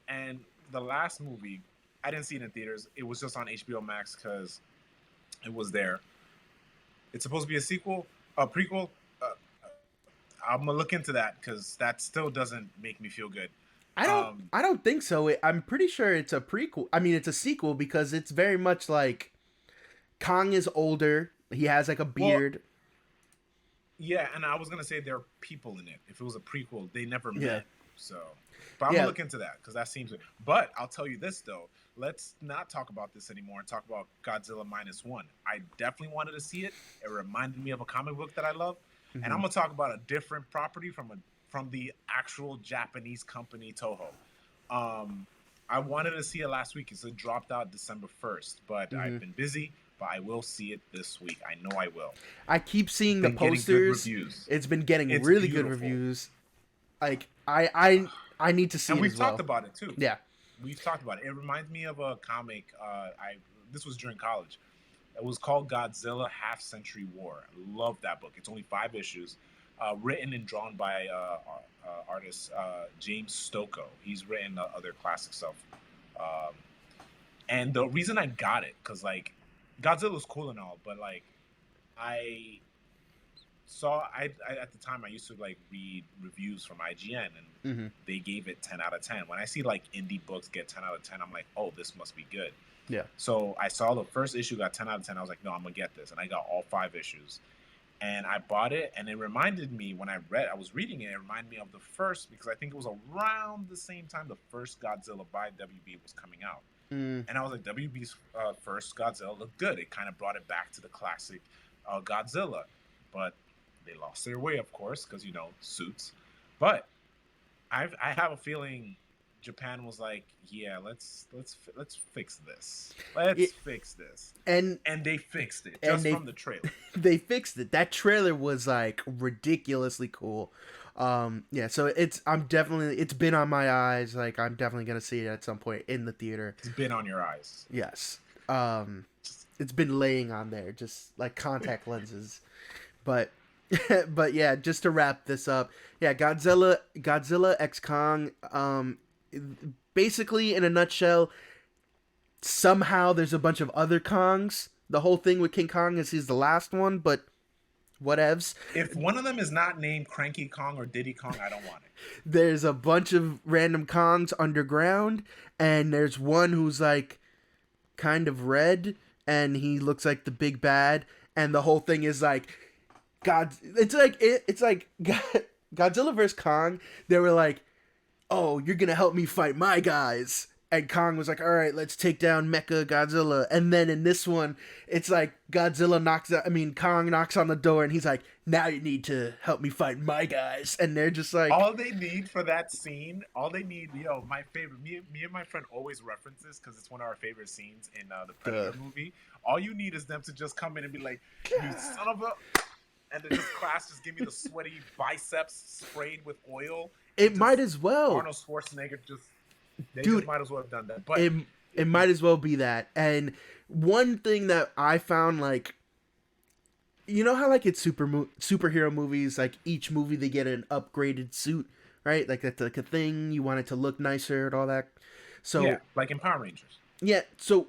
And the last movie, I didn't see it in theaters. It was just on HBO Max because it was there. It's supposed to be a sequel, a prequel. I'm gonna look into that because that still doesn't make me feel good. I don't think so. I'm pretty sure it's a prequel. I mean, it's a sequel because it's very much like Kong is older. He has like a beard. Well, yeah, and I was gonna say there are people in it. If it was a prequel, they never met. So, but I'm gonna look into that because that seems. But I'll tell you this though. Let's not talk about this anymore and talk about Godzilla -1. I definitely wanted to see it. It reminded me of a comic book that I love. And I'm gonna talk about a different property from the actual Japanese company Toho. I wanted to see it last week. It dropped out December 1st, but I've been busy. But I will see it this week. I know I will. I keep seeing the posters. It's been getting really good reviews. Like I need to see it. And we've talked about it too. Yeah, we've talked about it. It reminds me of a comic. This was during college. It was called Godzilla Half Century War. I love that book. It's only 5 issues, written and drawn by artist James Stokoe. He's written other classic stuff. And the reason I got it, because like Godzilla's cool and all, but like I at the time I used to like read reviews from IGN and they gave it 10 out of 10. When I see like indie books get 10 out of 10, I'm like, oh, this must be good. Yeah. So I saw the first issue got 10 out of 10. I was like, no, I'm gonna get this, and I got all 5 issues, and I bought it. And it reminded me when I was reading it. It reminded me of the first because I think it was around the same time the first Godzilla by WB was coming out, and I was like, WB's first Godzilla looked good. It kind of brought it back to the classic Godzilla, but they lost their way, of course, because suits. But I have a feeling Japan was like, yeah, let's fix this. Fix this. And they fixed it just from the trailer. They fixed it. That trailer was like ridiculously cool. Yeah, so it's been on my eyes. Like I'm definitely gonna see it at some point in the theater. It's been on your eyes. Yes. It's been laying on there, just like contact lenses. But yeah, just to wrap this up, yeah, Godzilla X Kong. Basically, in a nutshell, somehow there's a bunch of other Kongs. The whole thing with King Kong is he's the last one, but whatevs. If one of them is not named Cranky Kong or Diddy Kong, I don't want it. There's a bunch of random Kongs underground, and there's one who's like kind of red, and he looks like the big bad, and the whole thing is like it's like Godzilla vs. Kong. They were like, oh, you're gonna help me fight my guys. And Kong was like, all right, let's take down Mecha Godzilla. And then in this one, it's like Kong knocks on the door and he's like, now you need to help me fight my guys. And they're just like... All they need for that scene, my favorite, me and my friend always reference this because it's one of our favorite scenes in the Predator movie. All you need is them to just come in and be like, you son of a... And then just class just give me the sweaty biceps sprayed with oil. It might as well. Arnold Schwarzenegger just might as well have done that. But it might as well be that. And one thing that I found, like, you know how like it's superhero movies, like each movie they get an upgraded suit, right? Like that's like a thing. You want it to look nicer and all that. So yeah, like in Power Rangers. Yeah. So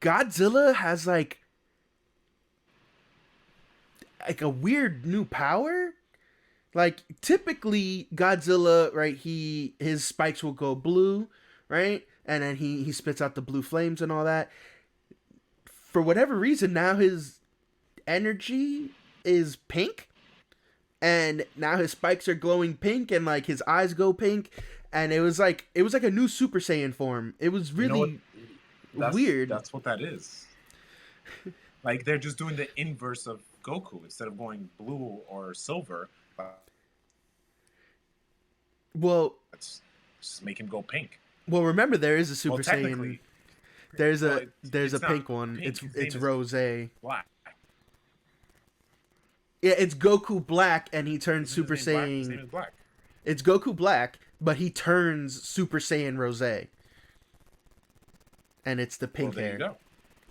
Godzilla has like a weird new power. Like typically Godzilla, right? His spikes will go blue, right? And then he spits out the blue flames and all that. For whatever reason, now his energy is pink, and now his spikes are glowing pink, and like his eyes go pink, and it was like a new Super Saiyan form. It was really weird. That's what that is. Like they're just doing the inverse of Goku. Instead of going blue or silver, Well, let's just make him go pink. well, remember there is a Super Saiyan. There's a it's pink one. Pink. It's Rose. Black. Yeah, it's Goku Black, and he turns Super Saiyan. His name is Black. It's Goku Black, but he turns Super Saiyan Rose. And it's the pink hair. Go.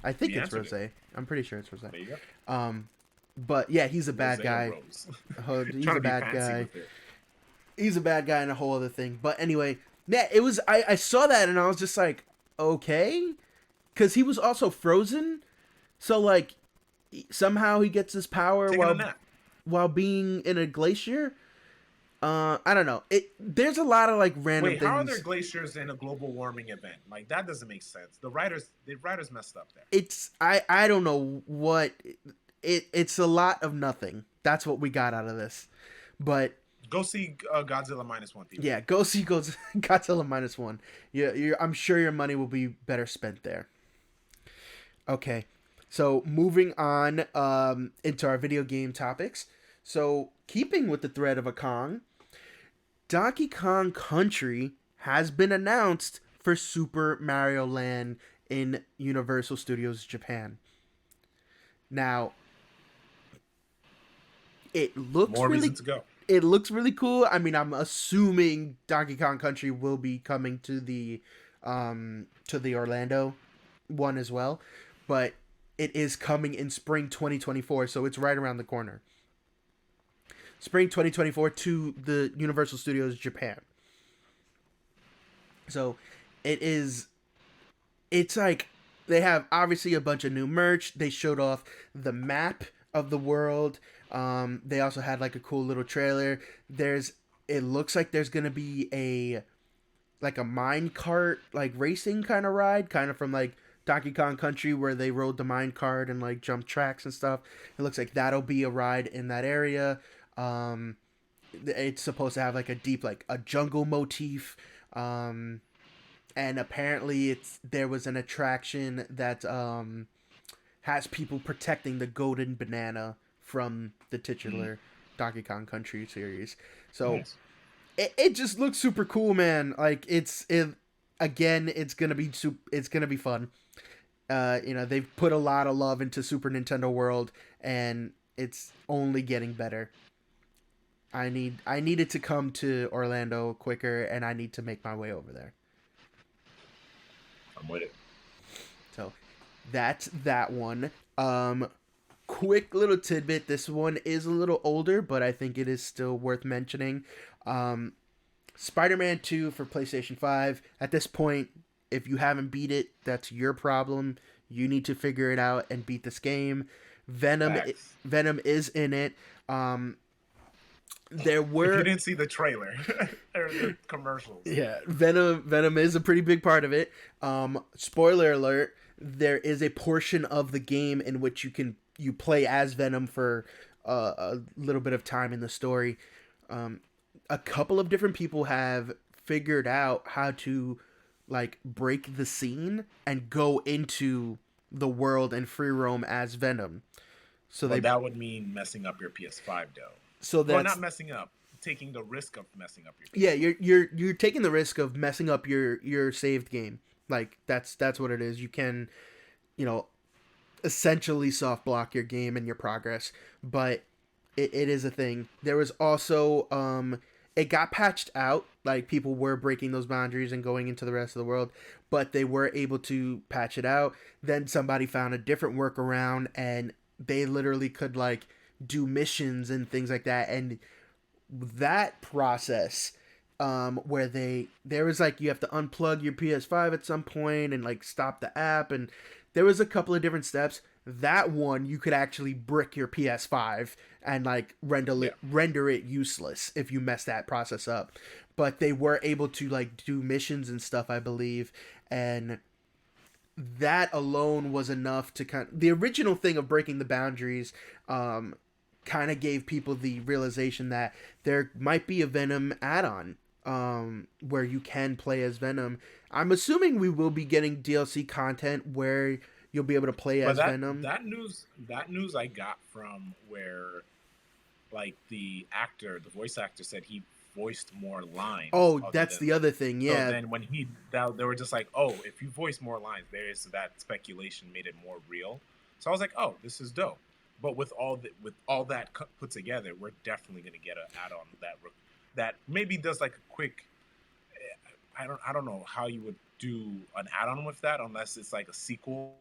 I think it's Rose. I'm pretty sure it's Rose. There you go. But yeah, he's a bad guy. He's a bad guy. He's a bad guy and a whole other thing. But anyway, yeah, it was. I saw that and I was just like, okay, because he was also frozen. So like, somehow he gets his power while being in a glacier. I don't know. There's a lot of like random things. How are there glaciers in a global warming event? Like that doesn't make sense. The writers messed up there. It's I don't know what it's a lot of nothing. That's what we got out of this. But go see Godzilla -1. People. Yeah, go see Godzilla -1. Yeah, I'm sure your money will be better spent there. Okay, so moving on into our video game topics. So keeping with the thread of a Kong, Donkey Kong Country has been announced for Super Mario Land in Universal Studios Japan. Now, it looks It looks really cool. I mean, I'm assuming Donkey Kong Country will be coming to the Orlando one as well, but it is coming in spring 2024, so it's right around the corner. Spring 2024 to the Universal Studios Japan. So it's like they have obviously a bunch of new merch. They showed off the map of the world. They also had like a cool little trailer. It looks like there's gonna be a mine cart like racing kind of ride, kind of from like Donkey Kong Country where they rode the mine cart and like jump tracks and stuff. It looks like that'll be a ride in that area. It's supposed to have like a deep like a jungle motif. And apparently there was an attraction that has people protecting the golden banana from the titular Donkey Kong Country series. So nice. It just looks super cool, man. Like it's gonna be fun. They've put a lot of love into Super Nintendo World, and it's only getting better. I need it to come to Orlando quicker, and I need to make my way over there. I'm with it. So that's that one. Quick little tidbit. This one is a little older, but I think it is still worth mentioning. Spider-Man 2 for PlayStation 5. At this point, if you haven't beat it, that's your problem. You need to figure it out and beat this game. Venom is in it. There were. If you didn't see the trailer or the commercials. Yeah, Venom is a pretty big part of it. Spoiler alert: there is a portion of the game in which you play as Venom for a little bit of time in the story. A couple of different people have figured out how to like break the scene and go into the world and free roam as Venom. So that would mean messing up your PS5 though. So that's not messing up, taking the risk of messing up your PS5. Yeah, you're taking the risk of messing up your saved game. Like that's what it is. You can, essentially soft block your game and your progress, but it is a thing. There was also it got patched out. Like people were breaking those boundaries and going into the rest of the world, but they were able to patch it out. Then somebody found a different workaround, and they literally could like do missions and things like that. And that process, where there was like you have to unplug your PS5 at some point and like stop the app, and there was a couple of different steps. That one you could actually brick your PS5 and like render it useless if you mess that process up. But they were able to like do missions and stuff, I believe, and that alone was enough to the original thing of breaking the boundaries kind of gave people the realization that there might be a Venom add-on where you can play as Venom. I'm assuming we will be getting DLC content where you'll be able to play But as Venom. that news I got from where like the voice actor said he voiced more lines Oh, other that's than the other thing. so Yeah. then when they were just like, oh, if you voice more lines, there's that speculation made it more real. So I was like, oh, this is dope. But with all that put together, we're definitely gonna get an add-on that maybe does like a quick. I don't know how you would do an add-on with that unless it's like a sequel,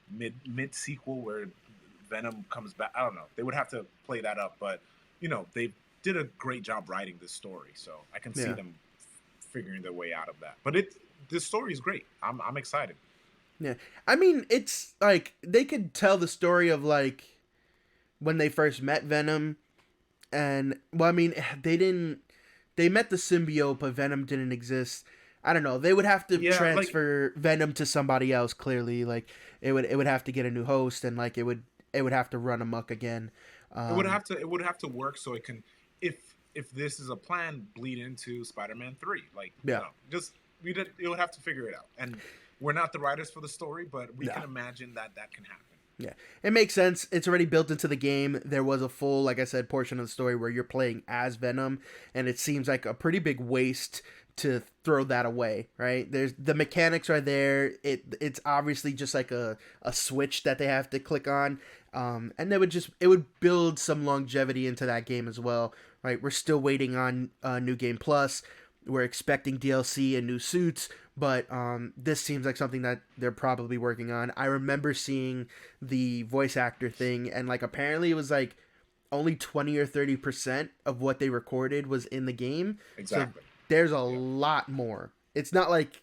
mid sequel where Venom comes back. I don't know. They would have to play that up, but they did a great job writing this story, so I can see Yeah. them figuring their way out of that. But this story is great. I'm excited. Yeah. I mean, it's like they could tell the story of like when they first met Venom, and well, I mean, they met the symbiote, but Venom didn't exist. I don't know. They would have to Yeah, like transfer Venom to somebody else. Clearly, like it would have to get a new host, and like it would have to run amok again. it would have to work so it can if this is a plan bleed into Spider-Man 3. Like Yeah. just it would have to figure it out. And we're not the writers for the story, but we Yeah. can imagine that can happen. Yeah, it makes sense. It's already built into the game. There was a full, like I said, portion of the story where you're playing as Venom, and it seems like a pretty big waste to throw that away, right? There's the mechanics are there. It's obviously just like a switch that they have to click on, and it would build some longevity into that game as well, right? We're still waiting on New Game Plus. We're expecting DLC and new suits, but this seems like something that they're probably working on. I remember seeing the voice actor thing, and like apparently it was like only 20 or 30% of what they recorded was in the game. Exactly. So there's a lot more. It's not like,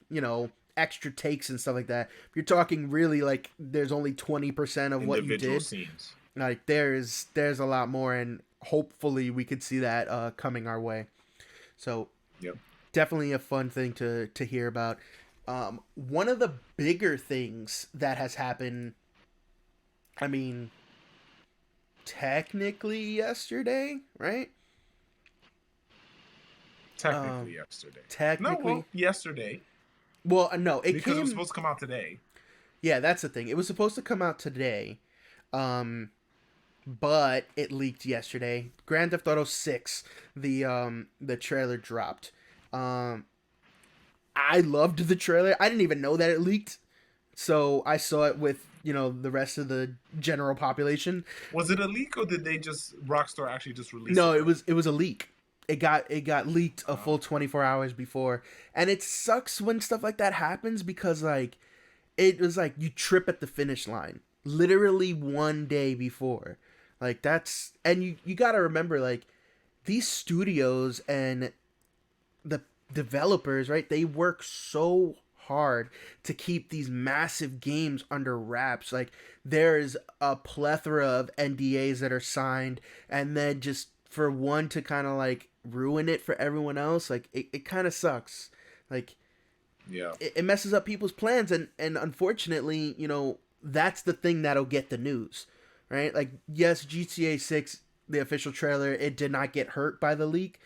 extra takes and stuff like that. If you're talking really like there's only 20% of what you Individual did. scenes. Like there's a lot more, and hopefully we could see that coming our way. So Yep. definitely a fun thing to hear about. One of the bigger things that has happened, I mean, technically yesterday, right? Technically yesterday. Technically. No, well, yesterday. Well, no, because it was supposed to come out today. Yeah, that's the thing. It was supposed to come out today, but it leaked yesterday. Grand Theft Auto 6, the trailer dropped. I loved the trailer. I didn't even know that it leaked. So I saw it with, the rest of the general population. Was it a leak or did they Rockstar actually just release it? No, it was a leak. It got leaked a full 24 hours before. And it sucks when stuff like that happens because like it was like you trip at the finish line literally one day before. Like and you got to remember like these studios and the developers, right? They work so hard to keep these massive games under wraps. Like there's a plethora of NDAs that are signed, and then just for one to kind of like ruin it for everyone else, like it kind of sucks. Like yeah, it messes up people's plans, and unfortunately, that's the thing that'll get the news, right? Like yes, GTA 6, the official trailer, it did not get hurt by the leak,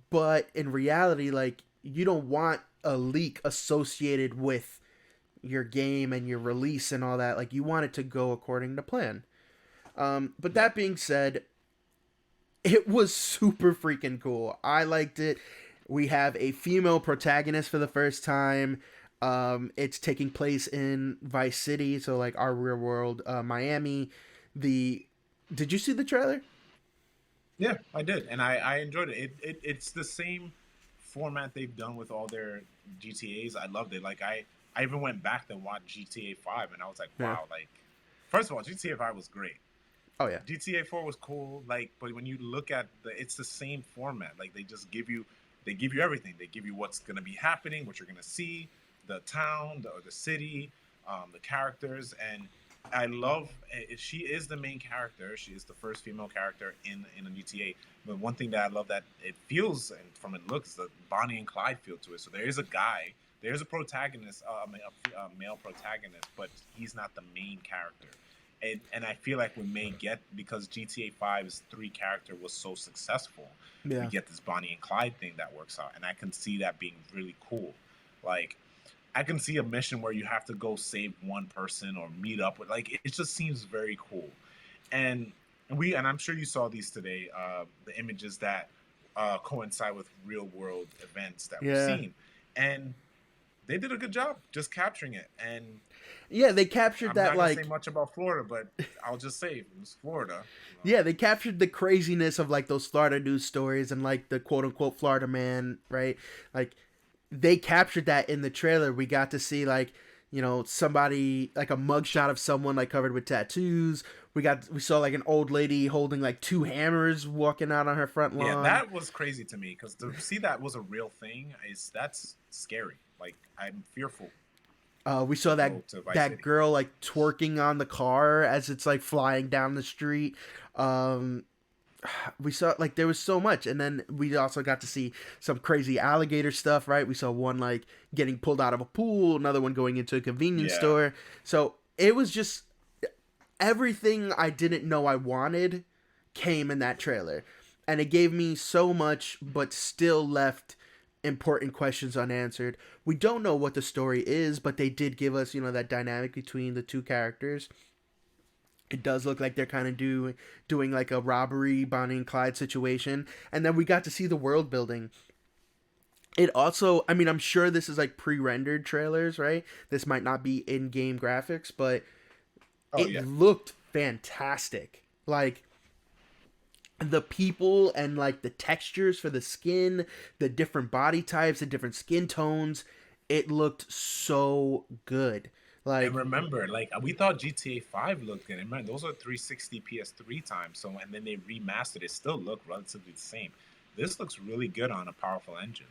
but in reality, like you don't want a leak associated with your game and your release and all that. Like you want it to go according to plan. But that being said, it was super freaking cool. I liked it. We have a female protagonist for the first time. It's taking place in Vice City, so like our real world, Miami. Did you see the trailer? Yeah, I did, and I enjoyed it. It's the same format they've done with all their GTA's. I loved it. Like I even went back and watched GTA 5, and I was like, wow. Like, first of all, GTA 5 was great. Oh yeah. GTA 4 was cool. Like, but when you look at it's the same format. Like they just give you everything. They give you what's gonna be happening, what you're gonna see, the town, the city, the characters, and I love she is the main character. She is the first female character in a GTA. But one thing that I love that it feels and from it looks the Bonnie and Clyde feel to it. So there is a guy there's a protagonist, a male protagonist, but he's not the main character. And I feel like we may get, because GTA 5's 3 character was so successful, we Yeah. get this Bonnie and Clyde thing that works out, and I can see that being really cool. Like, I can see a mission where you have to go save one person or meet up with, like, it just seems very cool. And I'm sure you saw these today, the images that coincide with real world events that we've Yeah. seen, and they did a good job just capturing it. And Yeah, they captured I'm that not gonna say like much about Florida, but I'll just say it was Florida. yeah, they captured the craziness of like those Florida news stories and like the quote unquote Florida man, right? Like they captured that in the trailer. We got to see like, you know, somebody like a mugshot of someone like covered with tattoos. We saw like an old lady holding like 2 hammers walking out on her front Yeah, lawn. that was crazy to me, because to see that was a real thing that's scary. Like, I'm fearful We saw to that go to Vice that City. girl like twerking on the car as it's like flying down the street. Um, we saw like there was so much, and then we also got to see some crazy alligator stuff. Right, we saw one like getting pulled out of a pool, another one going into a convenience Yeah. store. So it was just everything I didn't know I wanted came in that trailer, and it gave me so much, but still left important questions unanswered. We don't know what the story is, but they did give us, you know, that dynamic between the two characters. It does look like they're kind of doing like a robbery Bonnie and Clyde situation, and then we got to see the world building. It also, I mean, I'm sure this is like pre-rendered trailers, right? This might not be in-game graphics, but Oh it yeah. looked fantastic. Like the people and like the textures for the skin, the different body types, the different skin tones, it looked so good. Like And remember, like, we thought GTA 5 looked good. And man, those are 360 PS3 times. So, and then they remastered it, still looked relatively the same. This looks really good on a powerful engine.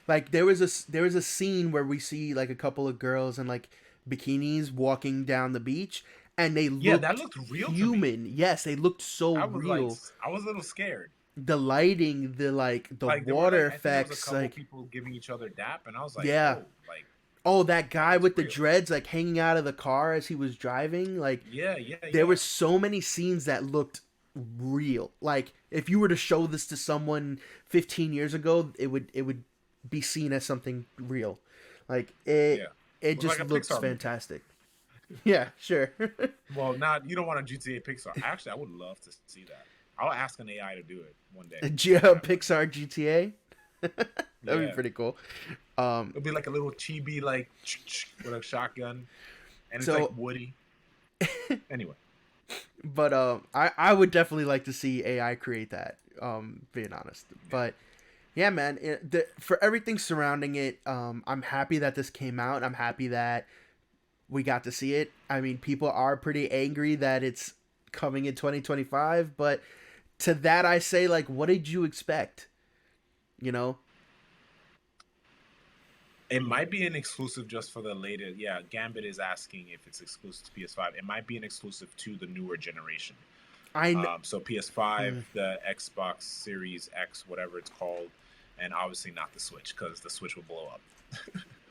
like there was a scene where we see like a couple of girls in like bikinis walking down the beach, and they Yeah, that looked looked real to me. human. Yes, they looked so I was like, real. I was a little scared. The lighting, the Like, there were, water like, I think there was a effects, couple like people giving each other dap, and I was like, yeah. oh, like, Oh, that guy it's with the real. dreads like hanging out of the car as he was driving, like Yeah, yeah, there yeah. were so many scenes that looked real. Like if you were to show this to someone 15 years ago, it would be seen as something real. Like it Yeah. it It was just like a looks Pixar movie. fantastic. Yeah, sure. Well, not, you don't want a GTA Pixar. Actually, I would love to see that. I'll ask an AI to do it one day. Pixar GTA. That'd be Yeah. pretty cool. It'll be like a little chibi, like, with a shotgun, and it's So- like Woody. Anyway, But I would definitely like to see AI create that. Being honest, but yeah, man, for everything surrounding it, I'm happy that this came out. I'm happy that we got to see it. I mean, people are pretty angry that it's coming in 2025, but to that I say, like, what did you expect? You know? it might be an exclusive just for the later. Yeah, Gambit is asking if it's exclusive to PS5. It might be an exclusive to the newer generation. So PS5, the Xbox Series X, whatever it's called, and obviously not the Switch, because the Switch will blow up.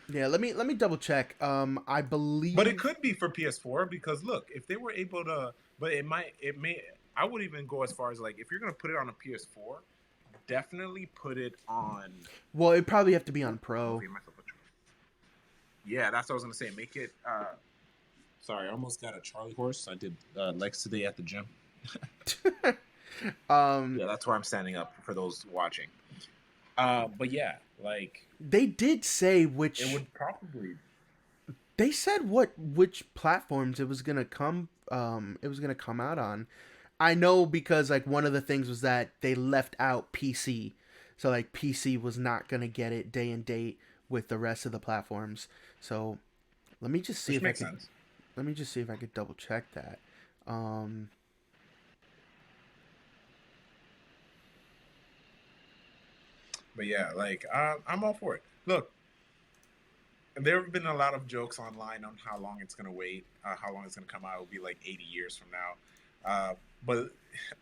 Yeah, let me double check. I believe, But it could be for PS4, because look, if they were able to, but it may. I would even go as far as, like, if you're gonna put it on a PS4, definitely put it on. Well, it'd probably have to be on Pro. Yeah, that's what I was gonna say. Make it. Sorry, I almost got a Charlie horse. I did legs today at the gym. Yeah, that's why I'm standing up for those watching. But yeah, like, They did say which. it would probably. They said which platforms it was gonna come. It was gonna come out on. I know because like one of the things was that they left out PC, so like PC was not gonna get it day and date with the rest of the platforms. So let me just see Which if I makes can. sense. Let me just see if I could double check that. But yeah, like, I'm all for it. Look, there have been a lot of jokes online on how long it's gonna wait, how long it's gonna come out. It'll be like 80 years from now. but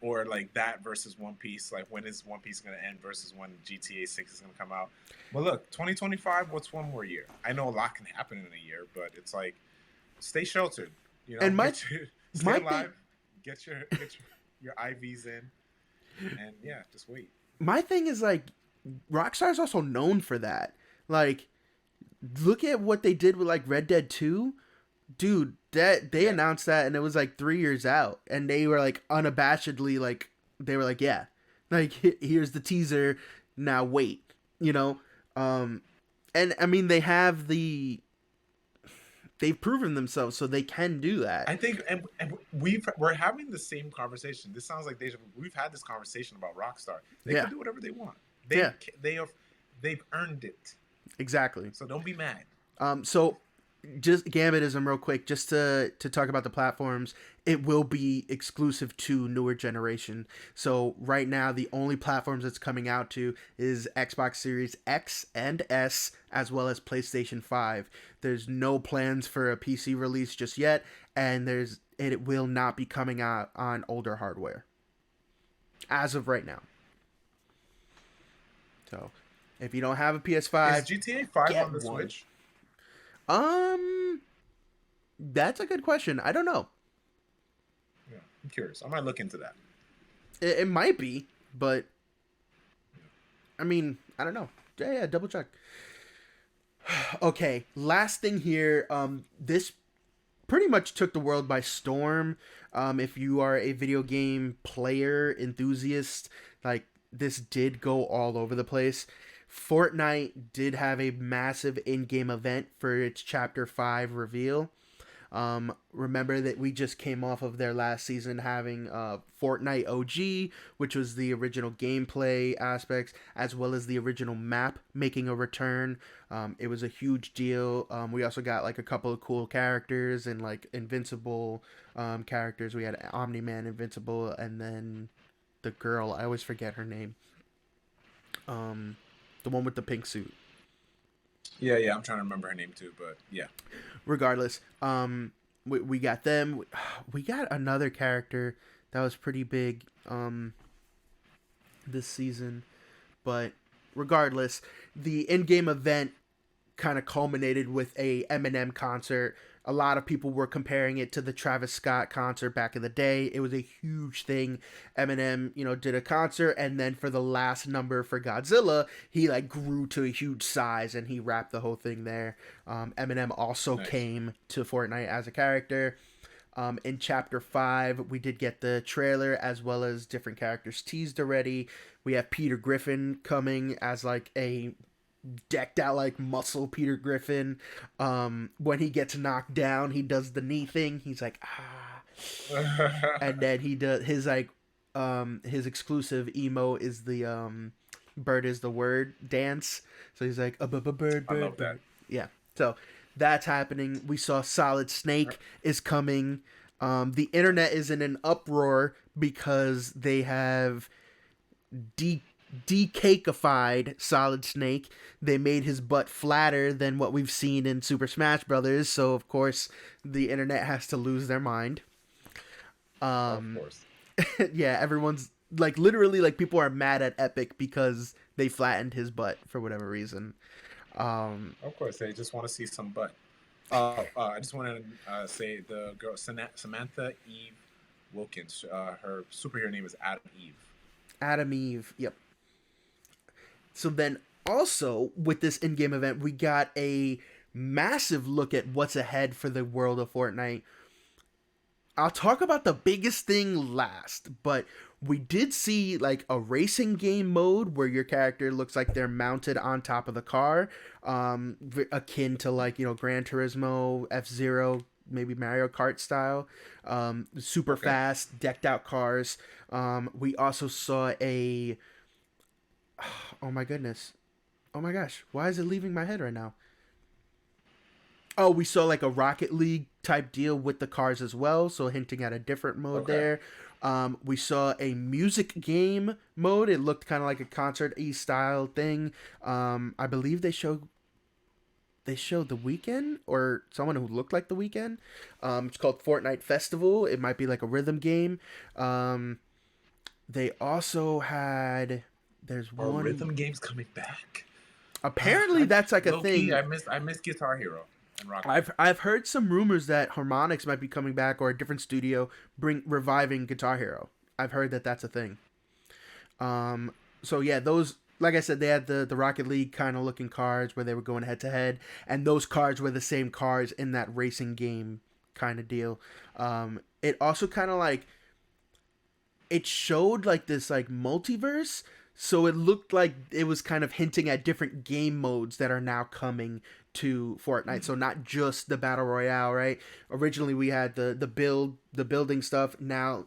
or like that versus One Piece. Like when is One Piece going to end versus when GTA 6 is going to come out? But look, 2025. What's one more year? I know a lot can happen in a year, but it's like stay sheltered. You know, And stay my alive. Get your IVs in, and yeah, just wait. my thing is like Rockstar's also known for that. Like, look at what they did with like Red Dead 2. Dude, that they announced that and it was like 3 years out, and they were like unabashedly like they were like, yeah, like here's the teaser. Now wait, you know, and I mean they've proven themselves, so they can do that. I think, and we're having the same conversation. This sounds like we've had this conversation about Rockstar. They Yeah, can do whatever they want. yeah, They've earned it. exactly. So don't be mad. So just Gambitism real quick, just to talk about the platforms. It will be exclusive to newer generation. So right now the only platforms it's coming out to is Xbox Series X and S, as well as PlayStation 5. There's no plans for a PC release just yet, and it will not be coming out on older hardware as of right now. So if you don't have a PS5, Is GTA 5 get on the one. Switch? That's a good question. I don't know. Yeah, I'm curious. I might look into that. It might be, but I mean, I don't know. Yeah, double check. Okay, last thing here. This pretty much took the world by storm. If you are a video game player enthusiast, like this did go all over the place. Fortnite did have a massive in-game event for its Chapter 5 reveal. Remember that we just came off of their last season having Fortnite OG, which was the original gameplay aspects, as well as the original map making a return. It was a huge deal. We also got like a couple of cool characters and like Invincible characters. We had Omni-Man, Invincible, and then the girl. I always forget her name. The one with the pink suit. Yeah, I'm trying to remember her name too, but yeah. Regardless, we got them. We got another character that was pretty big this season, but regardless, the in-game event kind of culminated with a Eminem concert. A lot of people were comparing it to the Travis Scott concert back in the day. It was a huge thing. Eminem, did a concert, and then for the last number for Godzilla, he like grew to a huge size and he rapped the whole thing there. Eminem also came to Fortnite as a character. In Chapter 5, we did get the trailer as well as different characters teased already. We have Peter Griffin coming as like a decked out like muscle Peter Griffin. When he gets knocked down, he does the knee thing. He's like, ah. And then he does his like his exclusive emo is the bird is the word dance. So he's like a bird. I love that. Yeah. So that's happening. We saw Solid Snake is coming. The internet is in an uproar because they have decakified Solid Snake. They made his butt flatter than what we've seen in Super Smash Brothers, so of course the internet has to lose their mind. Of course. Yeah, everyone's like literally like people are mad at Epic because they flattened his butt for whatever reason. Of course, they just want to see some butt. I just want to say the girl Samantha Eve Wilkins. Her superhero name is Adam Eve. Yep. So then also with this in-game event, we got a massive look at what's ahead for the world of Fortnite. I'll talk about the biggest thing last, but we did see like a racing game mode where your character looks like they're mounted on top of the car, akin to like, Gran Turismo, F-Zero, maybe Mario Kart style. Super fast, decked out cars. We also saw a... Oh my goodness. Oh my gosh. Why is it leaving my head right now? Oh, we saw like a Rocket League type deal with the cars as well, so hinting at a different mode there. We saw a music game mode. It looked kind of like a concert-y style thing. I believe they showed they showed The Weeknd or someone who looked like The Weeknd. It's called Fortnite Festival. It might be like a rhythm game. They also had there's Are one. rhythm games coming back? Apparently, that's like a Low key, thing. I miss Guitar Hero and Rock. I've heard some rumors that Harmonix might be coming back, or a different studio reviving Guitar Hero. I've heard that that's a thing. So yeah, those, like I said, they had the Rocket League kind of looking cards where they were going head to head, and those cards were the same cards in that racing game kind of deal. It also kind of like it showed like this like multiverse. So it looked like it was kind of hinting at different game modes that are now coming to Fortnite. So not just the battle royale, right? Originally we had the building stuff. Now,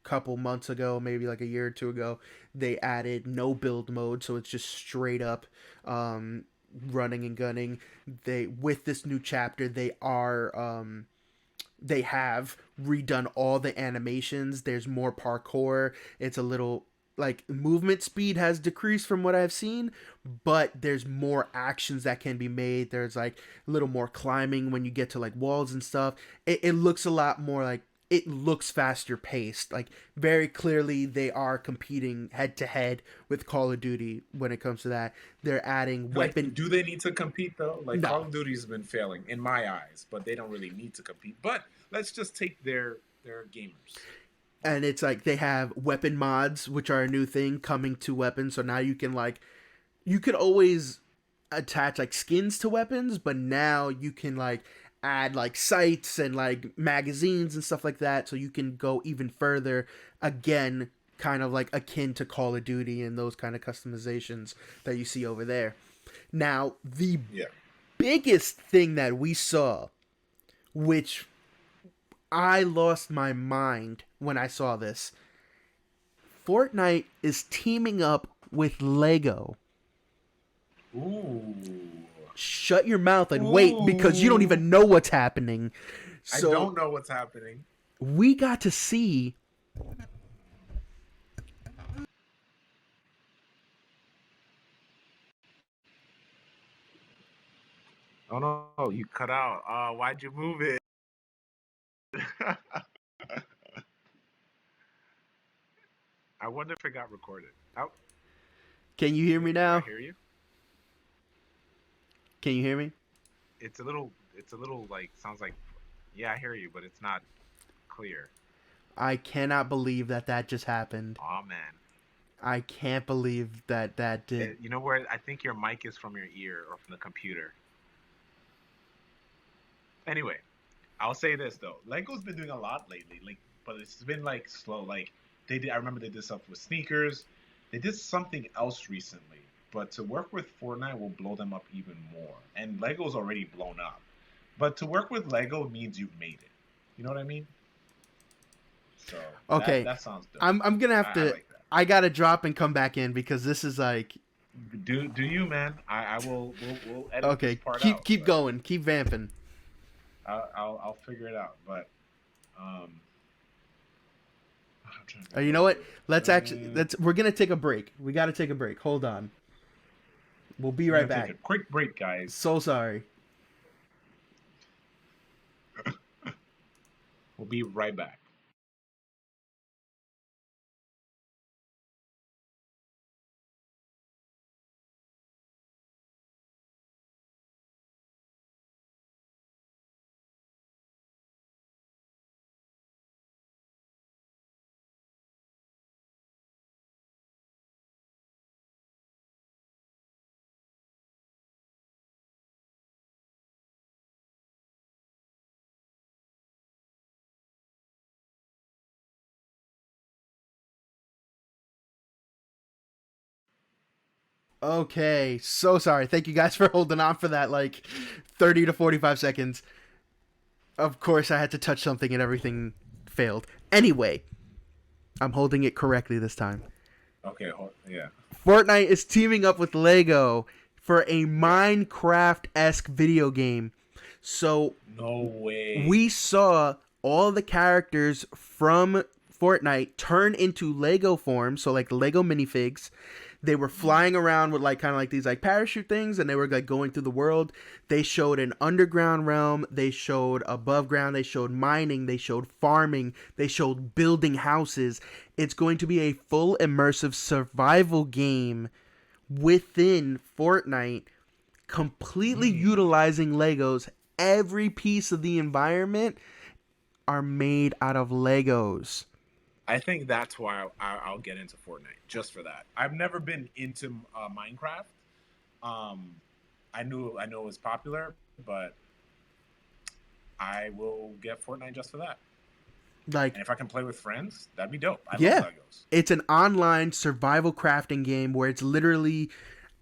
couple months ago, maybe like a year or two ago, they added no build mode, so it's just straight up running and gunning. They, with this new chapter, they have redone all the animations. There's more parkour. It's a little like movement speed has decreased from what I've seen, but there's more actions that can be made. There's like a little more climbing when you get to like walls and stuff. It looks a lot more like, it looks faster paced. Like very clearly they are competing head to head with Call of Duty when it comes to that. They're adding weapon. Do they need to compete though? Like No. Call of Duty's been failing in my eyes, but they don't really need to compete. But let's just take their gamers. And it's like they have weapon mods, which are a new thing coming to weapons. So now you can like, you could always attach like skins to weapons, but now you can like add like sights and like magazines and stuff like that. So you can go even further, again, kind of like akin to Call of Duty and those kind of customizations that you see over there. Now, the biggest thing that we saw, which I lost my mind when I saw this. Fortnite is teaming up with Lego. Ooh. Shut your mouth and wait, because you don't even know what's happening. So I don't know what's happening. We got to see Oh no, you cut out. Why'd you move it? I wonder if it got recorded. Oh, Can you hear me now? I hear you. Can you hear me? It's a little like, sounds like, yeah, I hear you, but it's not clear. I cannot believe that just happened. Oh man. I can't believe that did. You know where I think your mic is, from your ear or from the computer. Anyway, I'll say this though. Lego's been doing a lot lately, like, but it's been like slow. Like I remember they did stuff with sneakers. They did something else recently, but to work with Fortnite will blow them up even more. And Lego's already blown up, but to work with Lego means you've made it. You know what I mean? So Okay, that sounds dope. I'm gonna have to. I like that. I gotta drop and come back in because this is like. Do you, man? I will. We'll edit Okay, this part out. keep going, keep vamping. I'll figure it out, but You know what? We're gonna take a break. We gotta take a break. Hold on. We'll be right back. Take a quick break, guys. So sorry. We'll be right back. Okay, so sorry. Thank you guys for holding on for that, like 30 to 45 seconds. Of course, I had to touch something and everything failed. Anyway, I'm holding it correctly this time. Okay, yeah. Fortnite is teaming up with Lego for a Minecraft-esque video game. So, no way. We saw all the characters from Fortnite turn into Lego form, so like Lego minifigs. They were flying around with like kind of like these like parachute things, and they were like going through the world. They showed an underground realm, they showed above ground, they showed mining, they showed farming, they showed building houses. It's going to be a full immersive survival game within Fortnite, completely utilizing Legos. Every piece of the environment are made out of Legos. I think that's why I'll get into Fortnite, just for that. I've never been into Minecraft. Um, I know it was popular, but I will get Fortnite just for that. Like, And if I can play with friends, that'd be dope. I yeah, love Legos. it's an online survival crafting game where it's literally,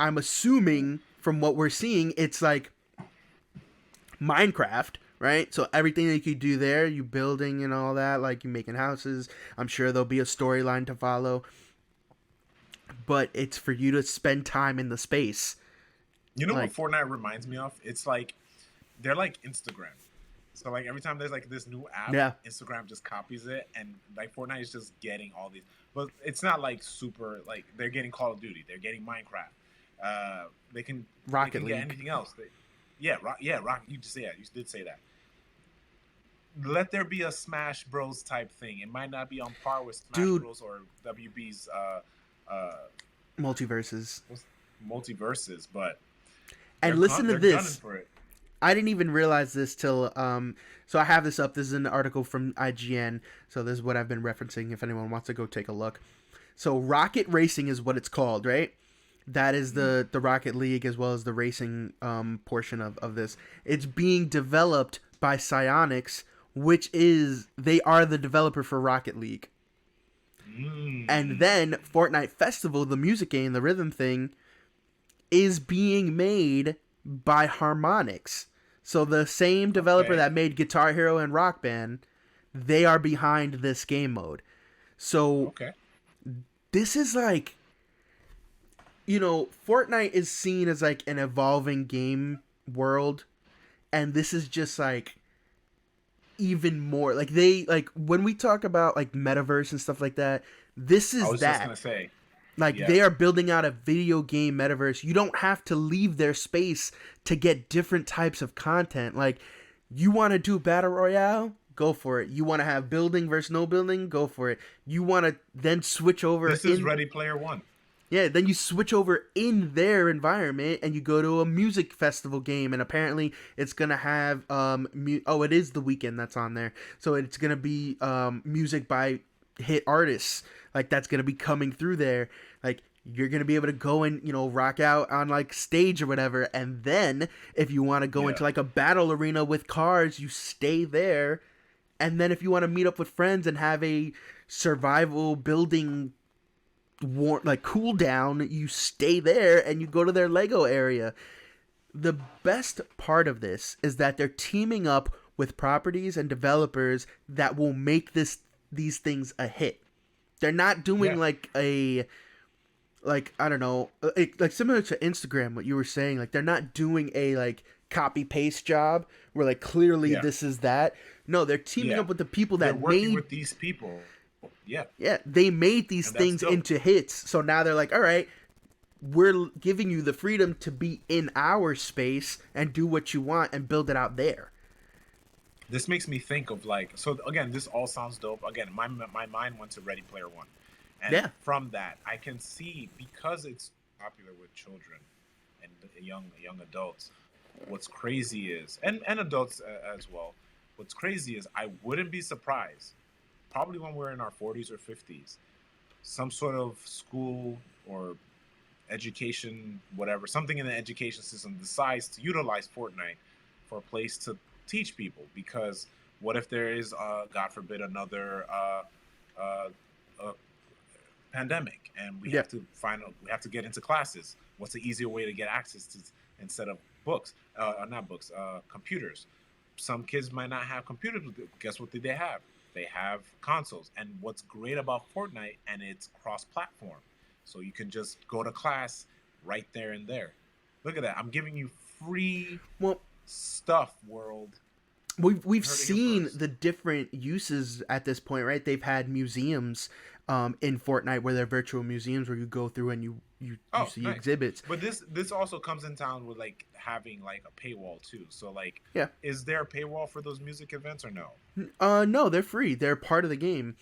I'm assuming from what we're seeing, it's like Minecraft, right? So everything that you could do there, you building and all that, like you making houses. I'm sure there'll be a storyline to follow, but it's for you to spend time in the space. You know Like, what Fortnite reminds me of? It's like they're like Instagram. So like every time there's like this new app, yeah, Instagram just copies it, and like Fortnite is just getting all these. But it's not like super like they're getting Call of Duty, they're getting Minecraft. They can Rocket get League. anything else. Rock. You just say that. You did say that. Let there be a Smash Bros type thing. It might not be on par with Smash Bros or WB's Multiverses. multiverses, but And listen to this. For it. I didn't even realize this till so I have this up. This is an article from IGN. So this is what I've been referencing if anyone wants to go take a look. So Rocket Racing is what it's called, right? That is the Rocket League as well as the racing portion of this. It's being developed by Psyonix, which is they are the developer for Rocket League. And then Fortnite Festival, the music game, the rhythm thing, is being made by Harmonix. So the same developer that made Guitar Hero and Rock Band, they are behind this game mode. So this is like, you know, Fortnite is seen as like an evolving game world, and this is just like even more like they like when we talk about like metaverse and stuff like that, this is I was that. just gonna say. Like, they are building out a video game metaverse. You don't have to leave their space to get different types of content. Like, you want to do Battle Royale? Go for it. You want to have building versus no building? Go for it. You want to then switch over... This is Ready Player One. Yeah, then you switch over in their environment and you go to a music festival game, and apparently it's going to have... it is The Weeknd that's on there. So it's going to be music by hit artists. Like, that's going to be coming through there. Like, you're going to be able to go and, you know, rock out on, like, stage or whatever. And then, if you want to go into, like, a battle arena with cars, you stay there. And then if you want to meet up with friends and have a survival building, cool down, you stay there and you go to their Lego area. The best part of this is that they're teaming up with properties and developers that will make these things a hit. They're not doing like I don't know, like similar to Instagram, what you were saying. Like, they're not doing a like copy paste job where like clearly this is that. No, they're teaming up with the people that working with these people. Yeah, they made these things into hits. So now they're like, all right, we're giving you the freedom to be in our space and do what you want and build it out there. This makes me think of like, so again, this all sounds dope. Again, my mind went to Ready Player One. And from that, I can see, because it's popular with children and young adults, what's crazy is, and adults as well, what's crazy is I wouldn't be surprised, probably when we're in our 40s or 50s, some sort of school or education, whatever, something in the education system decides to utilize Fortnite for a place to teach people. Because what if there is, God forbid, another pandemic, and we have to get into classes? What's the easier way to get access to instead of books? Computers. Some kids might not have computers. Guess what they have? They have consoles. And what's great about Fortnite, and it's cross-platform, so you can just go to class right there and there. Look at that. I'm giving you free stuff, world. We've seen the different uses at this point, right? They've had museums in Fortnite, where they're virtual museums where you go through and you Oh, see nice. exhibits. But this also comes in town with like having like a paywall too. So like, Yeah. is there a paywall for those music events or no? No, they're free. They're part of the game,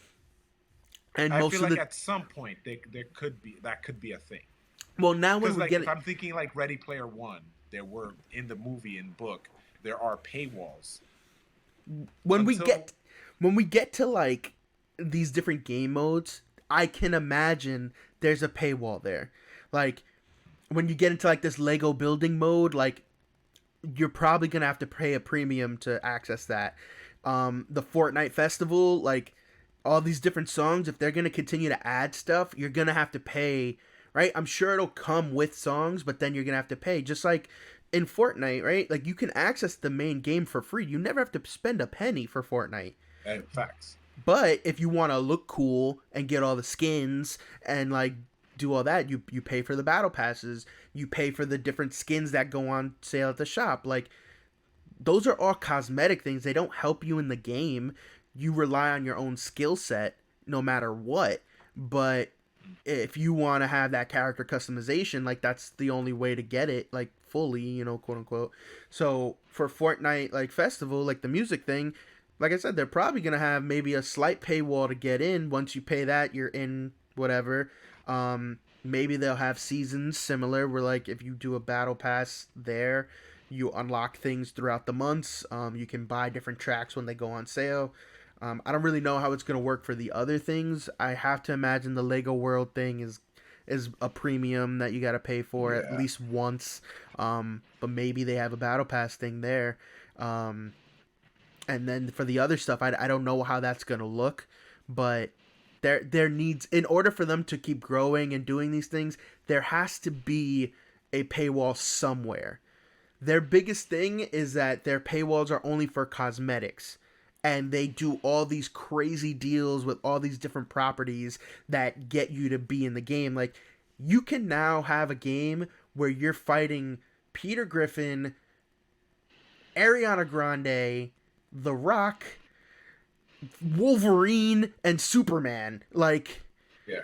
and I feel most of like the at some point there could be that could be a thing. well now when Because we like get if it I'm thinking like Ready Player One, there were in the movie and book there are paywalls when we until get when we get to like these different game modes, I can imagine there's a paywall there. Like when you get into like this Lego building mode, like you're probably gonna have to pay a premium to access that. The Fortnite festival, like all these different songs, if they're gonna continue to add stuff, you're gonna have to pay, right? I'm sure it'll come with songs, but then you're gonna have to pay. Just like in Fortnite, right? Like you can access the main game for free. You never have to spend a penny for Fortnite. facts. But if you want to look cool and get all the skins and like do all that, you pay for the battle passes. You pay for the different skins that go on sale at the shop. Like those are all cosmetic things. They don't help you in the game. You rely on your own skill set no matter what. But if you want to have that character customization, like that's the only way to get it like fully, quote unquote. So for Fortnite like festival, like the music thing, like I said, they're probably gonna have maybe a slight paywall to get in. Once you pay that, you're in whatever. Maybe they'll have seasons similar where like if you do a battle pass there, you unlock things throughout the months. You can buy different tracks when they go on sale. I don't really know how it's gonna work for the other things. I have to imagine the Lego World thing is a premium that you got to pay for at Yeah. least once. But maybe they have a battle pass thing there. And then for the other stuff, I don't know how that's gonna look, but there needs, in order for them to keep growing and doing these things, there has to be a paywall somewhere. Their biggest thing is that their paywalls are only for cosmetics, and they do all these crazy deals with all these different properties that get you to be in the game. Like you can now have a game where you're fighting Peter Griffin, Ariana Grande, The Rock, Wolverine, and Superman. Like, Yeah.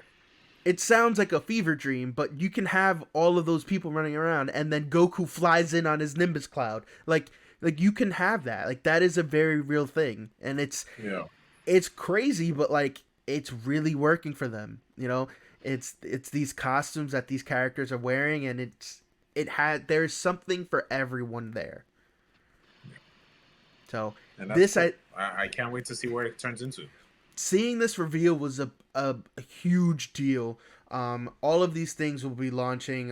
it sounds like a fever dream, but you can have all of those people running around, and then Goku flies in on his Nimbus cloud. Like you can have that. Like that is a very real thing, and Yeah. it's crazy, but like it's really working for them. It's these costumes that these characters are wearing, and there's something for everyone there. So And this cool. I can't wait to see where it turns into. seeing this reveal was a huge deal. All of these things will be launching